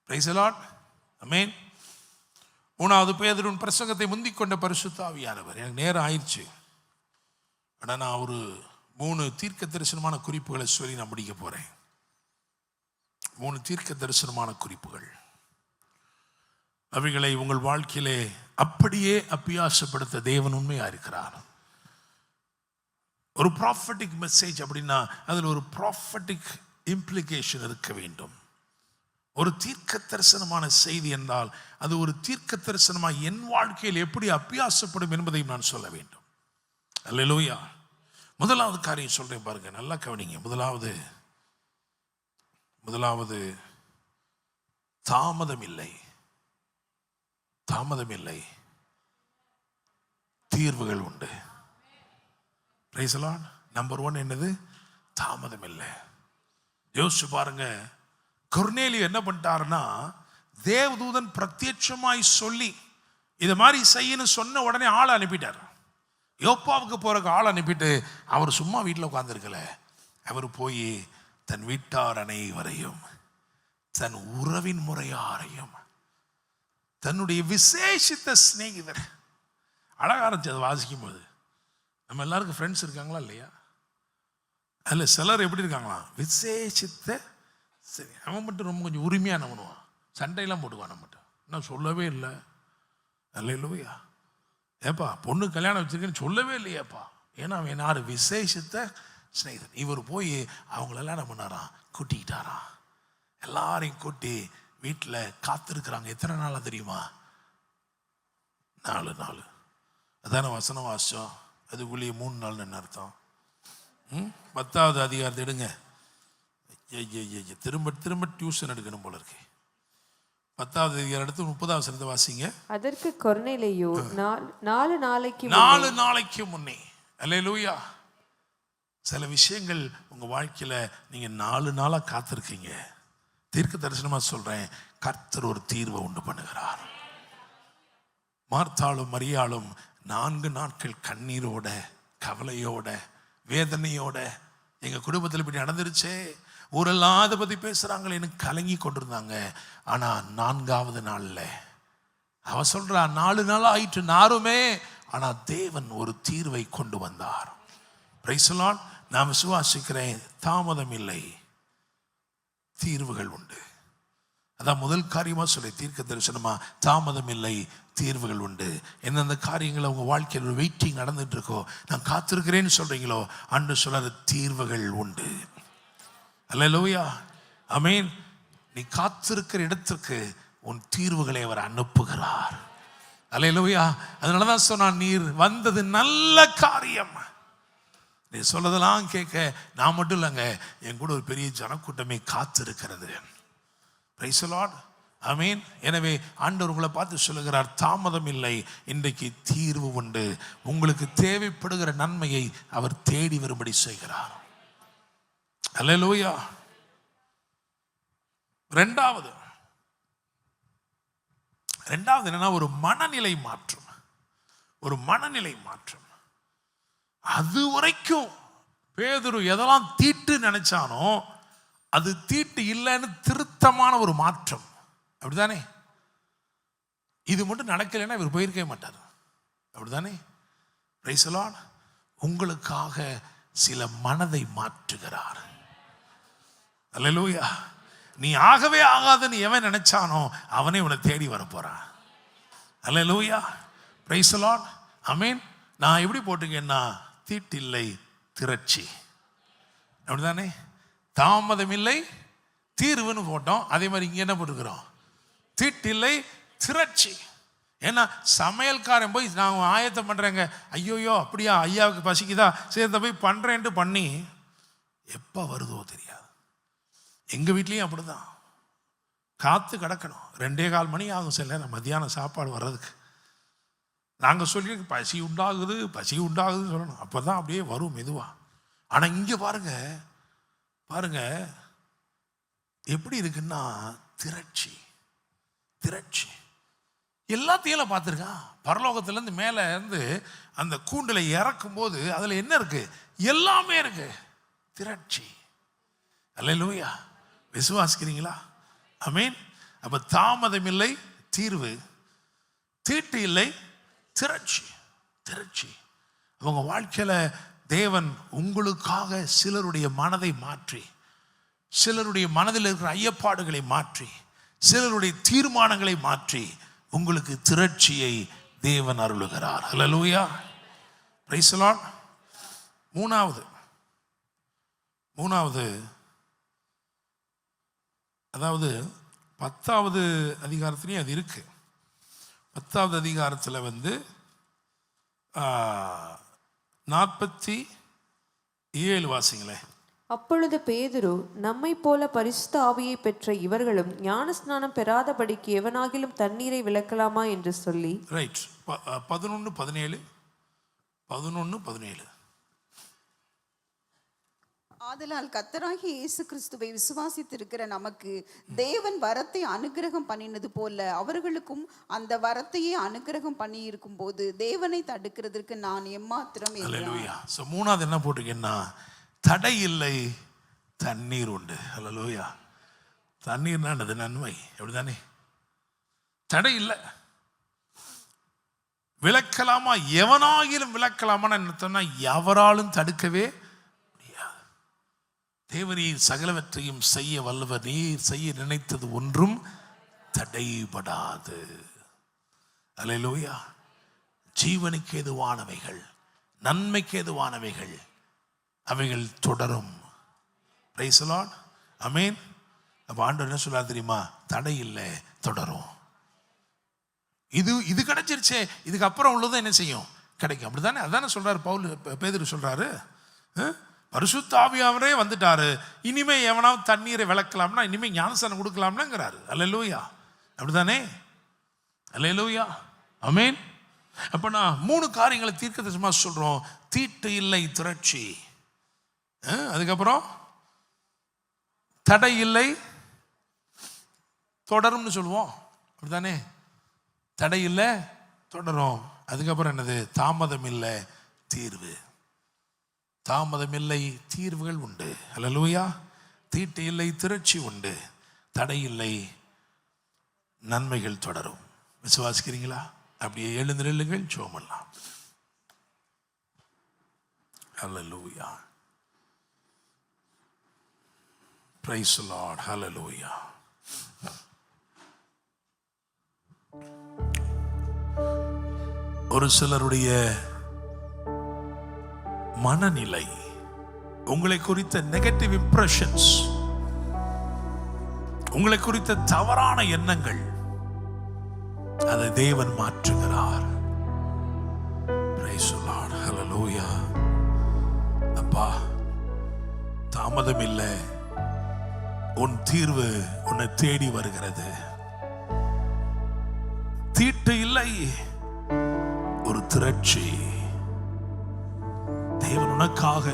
பிரைஸ் தி லார்ட். ஆமென். 3வது, பேதுருவின் பிரசங்கத்தை முந்திக் கொண்ட பரிசுத்த ஆவியானவர். எனக்கு நேரம் ஆயிடுச்சு. ஆனால் நான் ஒரு 3 தீர்க்க தரிசனமான குறிப்புகளை சொல்லி நான் முடிக்க போகிறேன். 3 தீர்க்க தரிசனமான குறிப்புகள். அவைகளை உங்கள் வாழ்க்கையிலே அப்படியே அபியாசப்படுத்த தேவன் உண்மையாக இருக்கிறார். ஒரு ப்ராஃபட்டிக் மெசேஜ் அப்படின்னா அதில் ஒரு ப்ராஃபட்டிக் இம்ப்ளிகேஷன் இருக்க வேண்டும். ஒரு தீர்க்க தரிசனமான செய்தி என்றால் அது ஒரு தீர்க்க தரிசனமாக என் வாழ்க்கையில் எப்படி அபியாசப்படும் என்பதையும் நான் சொல்ல வேண்டும். அல்லேலூயா. முதலாவது காரியம் சொல்றேன் பாருங்க, நல்லா கவனிங்க. முதலாவது தாமதம் இல்லை, தீர்வுகள் உண்டு. Price the Lord. நம்பர் 1 என்னது? தாமதம் இல்லை. யோசிச்சு பாருங்க, கொர்நேலியு என்ன பண்ணிட்டாருன்னா, தேவதூதன் பிரத்யட்சமாய் சொல்லி இதை மாதிரி செய்யணும் சொன்ன உடனே ஆளை அனுப்பிட்டார். யோப்பாவுக்கு போறதுக்கு ஆள் அனுப்பிட்டு அவர் சும்மா வீட்டில் உட்கார்ந்துருக்கல, அவர் போய் தன் வீட்டார் அனைவரையும், தன் உறவின் முறையாரையும், தன்னுடைய விசேஷித்த சிநேகிதர், அழகா இருந்துச்சு அதை வாசிக்கும் போது. நம்ம எல்லாருக்கும் ஃப்ரெண்ட்ஸ் இருக்காங்களா இல்லையா? அதில் சிலர் எப்படி இருக்காங்களா? விசேஷித்த, சரி அவன் மட்டும் ரொம்ப கொஞ்சம் உரிமையாக நம்புவான், சண்டையெல்லாம் போட்டுவான். நம்ம மட்டும் நான் சொல்லவே இல்லை. அல்லேலூயா. ஏப்பா பொண்ணு கல்யாணம் வச்சிருக்கேன்னு சொல்லவே இல்லையாப்பா. ஏன்னா அவன் யார்? விசேஷித்த ஸ்நேகிதன். இவர் போய் அவங்களெல்லாம் என்ன பண்ணாராம்? கூட்டிக்கிட்டாராம். எல்லாரையும் கூட்டி வீட்டில் காத்திருக்கிறாங்க. எத்தனை நாளாக தெரியுமா? 4 நாள். அதான வசனம் வாசித்தோம். அதுக்குள்ளேயே 3 நாள் என்ன அர்த்தம்? 10வது அதிகாரத்தை எடுங்க. திரும்ப டியூஷன் எடுக்கணும் போல இருக்கு. 10வது அதிகாரம் எடுத்து 30வது வசனத்தை வாசிங்க. அதற்கு கொர்நேலியு 4 நாளைக்கு முன்னே, அல்லேலூயா, சில விஷயங்கள் உங்கள் வாழ்க்கையில் நீங்கள் 4 நாளாக காத்திருக்கீங்க. தீர்க்க தரிசனமாக சொல்கிறேன், கர்த்தர் ஒரு தீர்வை உண்டு பண்ணுகிறார். மார்த்தாளும் மரியாளும் 4 நாட்கள் கண்ணீரோட, கவலையோட, வேதனையோட, எங்கள் குடும்பத்தில் இப்படி நடந்துருச்சே, ஊரெல்லாம் அதை பற்றி பேசுகிறாங்களேன்னு கலங்கி கொண்டிருந்தாங்க. ஆனால் 4ஆவது நாளில் அவ சொல்றா, 4 நாள் ஆயிற்று நாருமே, ஆனால் தேவன் ஒரு தீர்வை கொண்டு வந்தார். Price the Lord. நான் விசுவாசிக்கிறேன், தாமதம் இல்லை, தீர்வுகள் உண்டு. அதான் முதல் காரியமா சொல்லி தீர்க்க தரிசனமா, தாமதம் இல்லை, தீர்வுகள் உண்டு. எந்தெந்த காரியங்களை உங்க வாழ்க்கையில் ஒரு வெயிட்டிங் நடந்துட்டு இருக்கோ, நான் காத்திருக்கிறேன்னு சொல்றீங்களோ, அன்று சொல்ற தீர்வுகள் உண்டு. அல்லேலூயா, ஆமென். நீ காத்திருக்கிற இடத்துக்கு உன் தீர்வுகளை அவர் அனுப்புகிறார். அல்லேலூயா. அதனாலதான் சொன்னான், நீர் வந்தது நல்ல காரியம். நீ சொல்லதெல்லாம் கேட்க நான் மட்டும் இல்லைங்க, என் கூட ஒரு பெரிய ஜனக்கூட்டமே காத்திருக்கிறது. பிரைஸ் தி லார்ட், ஆமென். எனவே ஆண்டவர் உங்களை பார்த்து சொல்லுகிறார், தாமதம் இல்லை, இன்றைக்கு தீர்வு உண்டு. உங்களுக்கு தேவைப்படுகிற நன்மையை அவர் தேடி வரும்படி செய்கிறார். அல்லேலூயா. ரெண்டாவது என்னன்னா, ஒரு மனநிலை மாற்றம். ஒரு மனநிலை மாற்றம். அது வரைக்கும் பேதுரு எதெல்லாம் தீட்டு நினைச்சானோ அது தீட்டு இல்லைன்னு திருத்தமான ஒரு மாற்றம். அப்படிதானே? இது மட்டும் நடக்கலைன்னா இவர் போயிருக்கவே மாட்டார். அப்படிதானே? Price the Lord. உங்களுக்காக சில மனதை மாற்றுகிறார். அல்லேலூயா. நீ ஆகவே ஆகாதுன்னு எவன் நினைச்சானோ அவனே உன்னை தேடி வர போறான். அல்லேலூயா. பிரைஸ் தி லார்ட், ஆமென். நான் எப்படி போட்டுக்கேன்னா, தீட்டில்லை திரட்சி. அப்படிதானே? தாமதம் இல்லை, தீர்வுன்னு போட்டோம். அதே மாதிரி இங்க என்ன போட்டுக்கிறோம்? தீட்டில்லை திரட்சி. ஏன்னா சமையல்காரன் போய் நான் ஆயத்தம் பண்றேங்க, ஐயோயோ அப்படியா, ஐயாவுக்கு பசிக்குதா, சேர்ந்த போய் பண்றேன்ட்டு பண்ணி எப்ப வருதோ தெரியாது. எங்க வீட்லயும் அப்படிதான், காத்து கிடக்கணும். 2:15 மணி ஆகும் சில நேரம் மத்தியானம் சாப்பாடு வர்றதுக்கு. நாங்கள் சொல்லி பசி உண்டாகுதுன்னு சொல்லணும், அப்போதான் அப்படியே வரும் மெதுவா. ஆனால் இங்கே பாருங்க எப்படி இருக்குன்னா, திரட்சி. எல்லாத்தையும் பார்த்துருக்கான். பரலோகத்திலேருந்து மேலே இருந்து அந்த கூண்டில் இறக்கும் போது அதில் என்ன இருக்கு? எல்லாமே இருக்கு. திரட்சி. அல்லேலூயா. விசுவாசிக்கிறீங்களா? ஆமென். அப்ப தாமதம் இல்லை, தீர்வு. தீட்டு இல்லை, திரட்சி. அவங்க வாழ்க்கையில தேவன் உங்களுக்காக சிலருடைய மனதை மாற்றி, சிலருடைய மனதில் இருக்கிற ஐயப்பாடுகளை மாற்றி, சிலருடைய தீர்மானங்களை மாற்றி உங்களுக்கு திரட்சியை தேவன் அருளுகிறார். ஹல்லேலூயா. Praise the Lord. மூணாவது அதாவது 10வது அதிகாரத்திலையும் அது இருக்கு. 10வது அதிகாரத்தில் 47 வாசிங்களே. அப்பொழுது பேதுரு, நம்மை போல பரிசுத்த ஆவியை பெற்ற இவர்களும் ஞானஸ்நானம் பெறாதபடிக்கு எவனாகிலும் தண்ணீரை விலக்கலாமா என்று சொல்லி. ரைட். 11:17. ஆதலால் கர்த்தராகிய இயேசு கிறிஸ்துவை விசுவாசித்திருக்கிற நமக்கு தேவன் வரத்தை அனுக்கிரகம் பண்ணினது போல அவர்களுக்கும் அந்த வரத்தையே அனுக்கிரகம் பண்ணி இருக்கும் போது தேவனை தடுக்கிறதுக்கு நான் எம்மாத்திரம். அல்லேலூயா. சோ மூணாவது என்ன போட்டிருக்கேன்னா, தடை இல்லை, தண்ணீர் உண்டு. அல்லேலூயா. தண்ணீர்னா அது நன்மை. அப்படிதானே? தடை இல்லை. விளக்கலாமா? எவனாகிலும் விளக்கலாமான்னு என்ன சொன்னா, எவராலும் தடுக்கவே முடியாது. தேவரீர் சகலவற்றையும் செய்ய வல்லவர், நீர் செய்ய நினைத்தது ஒன்றும் தடைபடாது. அல்லேலூயா. ஜீவனுக்கு ஏதுவானவைகள், நன்மைக்கு ஏதுவானவைகள், அவைகள் தொடரும். Praise the Lord. ஆமென். அப்ப ஆண்டவர் என்ன சொல்றாரு தெரியுமா? தடை இல்லை, தொடரும். இது கிடைச்சிருச்சே, இதுக்கு அப்புறம் உள்ளதும் என்ன செய்யும்? கிடைக்கும். அப்படித்தானே? அதானே சொல்றாரு பேதுரு சொல்றாரு, பரிசுத்த ஆவியானவரே வந்துட்டாரு, இனிமே எவனாவது தண்ணீரை விளக்கலாம்னா, இனிமே ஞானஸ்நானம் கொடுக்கலாம்னாங்கிறாரு. அல்லேலூயா. அப்படித்தானே? அல்லேலூயா. ஆமென். அப்ப நான் 3 காரியங்களை தீர்க்கதரிசனமா சொல்றோம். தீட்டு இல்லை, திரட்சி. அதுக்கப்புறம் தடை இல்லை தொடரும்னு சொல்லுவோம், அப்படித்தானே? தடை இல்லை தொடரும். அதுக்கப்புறம் என்னது? தாமதம் இல்லை தீர்வு. தாமதம் இல்லை தீர்வுகள் உண்டு. அல்லேலூயா. தீட்டு இல்லை திரட்சி உண்டு. தடை இல்லை நன்மைகள் தொடரும். விசுவாசிக்கிறீங்களா? அப்படியே எழுந்து நில்லுங்கள், ஜெபம் பண்ணலாம். அல்லேலூயா. Praise the Lord. Hallelujah. ஒரு சிலருடைய மனநிலை, உங்களை குறித்த நெகட்டிவ் இம்ப்ரெஷன்ஸ், உங்களை குறித்த தவறான எண்ணங்கள், அதை தேவன் மாற்றுகிறார். Praise the Lord. Hallelujah. அப்பா, தாமதம் இல்லை, உன் தீர்வு உன்னை தேடி வருகிறது. தீட்டு இல்லை, ஒரு திரட்சி. தேவன் உனக்காக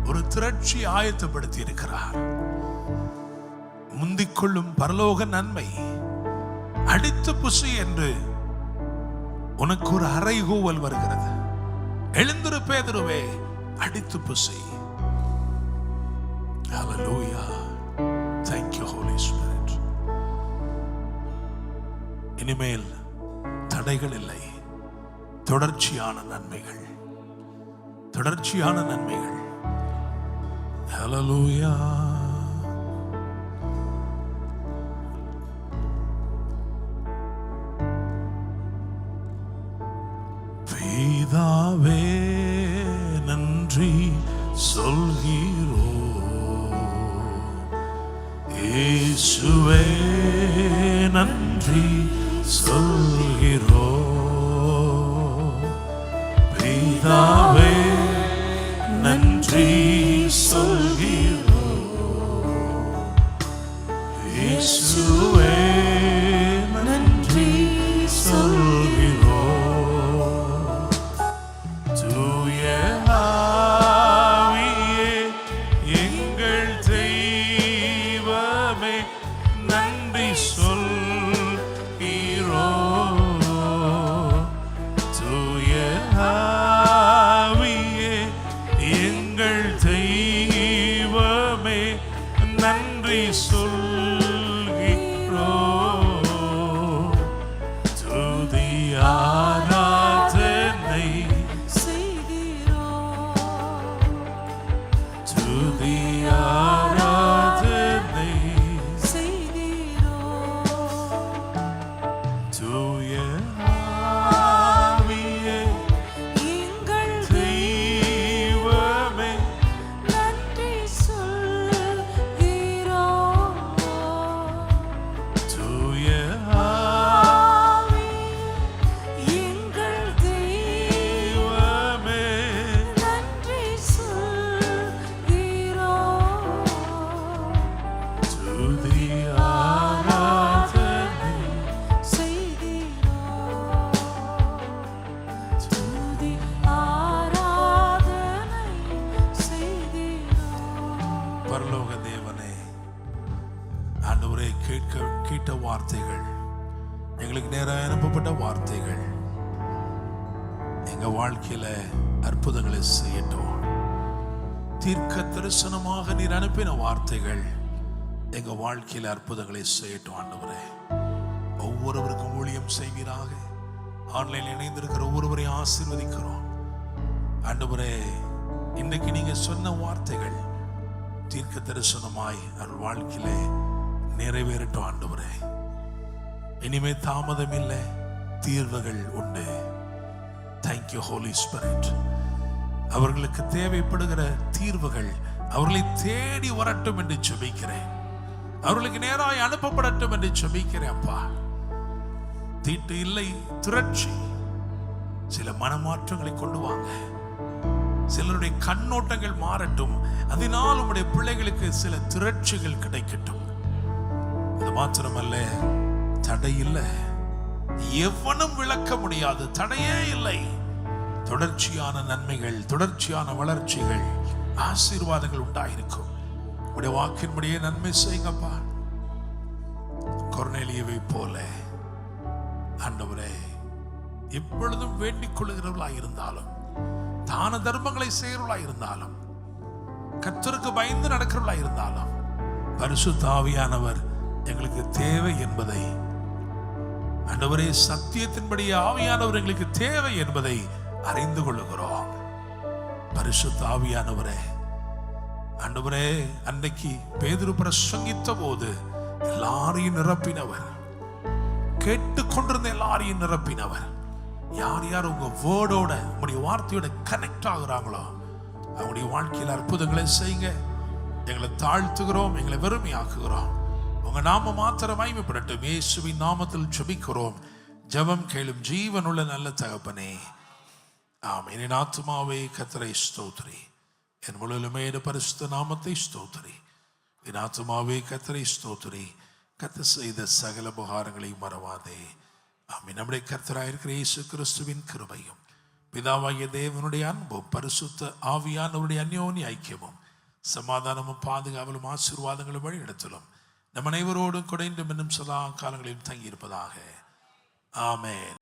ஒரு திரட்சி ஆயத்தப்படுத்தி இருக்கிறார். முந்திக்கொள்ளும் பரலோக நன்மை, அடித்து புசி என்று உனக்கு ஒரு அறைகூவல் வருகிறது. எழுந்திரு பேதுருவே, அடித்து புசி. Hallelujah. Thank you, Holy Spirit. இனிமேல் தடைகள் இல்லை, தொடர்ச்சியான நன்மைகள், தொடர்ச்சியான நன்மைகள். Hallelujah. பிதாவே நன்றி சொல்கிறோம், இயேசுவே நன்றி சொல்கிறோம். பிதாவே நன்றி சொல்கிறோம், இயேசுவே நன்றி சொல்கிறோம். தூய ஆவியே எங்கள் தெய்வமே நன்றி சொல்கிறோம். தூய ஆவியே எங்கள் தெய்வமே நன்றி சொல்கிறோம். துதி ஆராதனை துதி ஆராதனை தூய ஆவியே எங்கள் தெய்வமே நன்றி சொல்கிறோம். தூய எங்கள் தெய்வமே நன்றி சொல்கிறோம். துதி ஆராதனை துதி ஆராதனை செய்கிறோம். பரலோக தேவனே, ஆண்டவரே, கேட்ட வார்த்தைகள், எங்களுக்கு நேராக அனுப்பப்பட்ட வார்த்தைகள் எங்க வாழ்க்கையில அற்புதங்களை செய்யட்டும். தீர்க்க தரிசனமாக நீர் அனுப்பின வார்த்தைகள் எங்க வாழ்க்கையில அற்புதங்களை செய்யட்டும். ஆண்டவரே, ஒவ்வொருவருக்கும் ஊழியம் செய்வீராக. ஆன்லைனில் இணைந்திருக்கிற ஒவ்வொருவரையும் ஆசீர்வதிக்கிறோம். ஆண்டவரே, இன்றைக்கு நீங்க சொன்ன வார்த்தைகள் தீர்க்க தரிசனமாய் அவர் வாழ்க்கையிலே நிறைவேறட்டும். ஆண்டவரே, இனிமே தாமதம் இல்லை, தீர்வுகள் உண்டு. Thank you Holy Spirit. அவர்களுக்கு தேவைப்படுகிற தீர்வுகள் அவர்களை தேடி வரட்டும் என்று ஜெபிக்கிறேன். அவர்களுக்கு நேராய் அனுப்பப்படட்டும் என்று ஜெபிக்கிறேன். அப்பா, தீட்டு இல்லை திரட்சி. சில மனமாற்றங்களை கொண்டு வாங்க. சிலருடைய கண்ணோட்டங்கள் மாறட்டும். அதனால் உங்களுடைய பிள்ளைகளுக்கு சில திரட்சிகள் கிடைக்கட்டும். அது மாத்திரமல்ல, தடை இல்லை, எவனும் விளக்க முடியாது, தடையே இல்லை. தொடர்ச்சியான நன்மைகள், தொடர்ச்சியான வளர்ச்சிகள் ஆசீர்வாதங்கள் உண்டாயிருக்கும். உடைய வாக்கின்படியே நன்மை செய்யுங்கப்பா. கொர்நேலியுவை போல ஆண்டவரே எப்பொழுதும் வேண்டிக் கொள்ளுகிறவர்களாய் இருந்தாலும், தான தர்மங்களை செய்கிறவர்களாய் இருந்தாலும், கர்த்தருக்கு பயந்து நடக்கிறவர்களாய் இருந்தாலும், பரிசுத்த ஆவியானவர் எங்களுக்கு தேவை என்பதை, ஆண்டவரே சத்தியத்தின்படி ஆவியானவர் எங்களுக்கு தேவை என்பதை அறிந்து கொள்ளுகிறோம். பரிசுத்த ஆவியானவரே, ஆண்டவரே அன்னைக்கு பேதுரு பிரசங்கித்த போது எல்லாரையும் நிரப்பினவர், கேட்டுக்கொண்டிருந்த எல்லாரையும் நிரப்பினவர். யார் யார் உங்க வேர்டோட, உங்களுடைய வார்த்தையோட கனெக்ட் ஆகுறாங்களோ அவங்களுடைய வாழ்க்கையில் அற்புதங்களை செய்யுங்க. எங்களை தாழ்த்துகிறோம், எங்களை வெறுமையாக்குகிறோம். உங்க நாம மாத்திரம் மகிமைப்படட்டும். இயேசுவின் நாமத்தில் ஜெபிக்கிறோம். ஜெபம் கேளும் ஜீவனுள்ள நல்ல தகப்பனே, ஆமென். என் ஆத்துமாவே கர்த்தரை ஸ்தோத்திரி, என் முழுவதுமே பரிசுத்த நாமத்தை ஸ்தோத்திரி. என் ஆத்துமாவே கர்த்தரை ஸ்தோத்திரி, கர்த்தர் செய்த சகல உபகாரங்களை மறவாதே. ஆமென். நம்முடைய கர்த்தராயிருக்கிற இயேசு கிறிஸ்துவின் கிருபையும், பிதாவாகிய தேவனுடைய அன்பும், பரிசுத்த ஆவியானவருடைய அந்யோன்ய ஐக்கியமும், சமாதானமும், பாதுகாவலும், ஆசீர்வாதங்களும் வழிநடத்தலும் நம் அனைவரோடும் குறைந்து இன்னும் சதா காலங்களிலும் தங்கியிருப்பதாக. ஆமென்.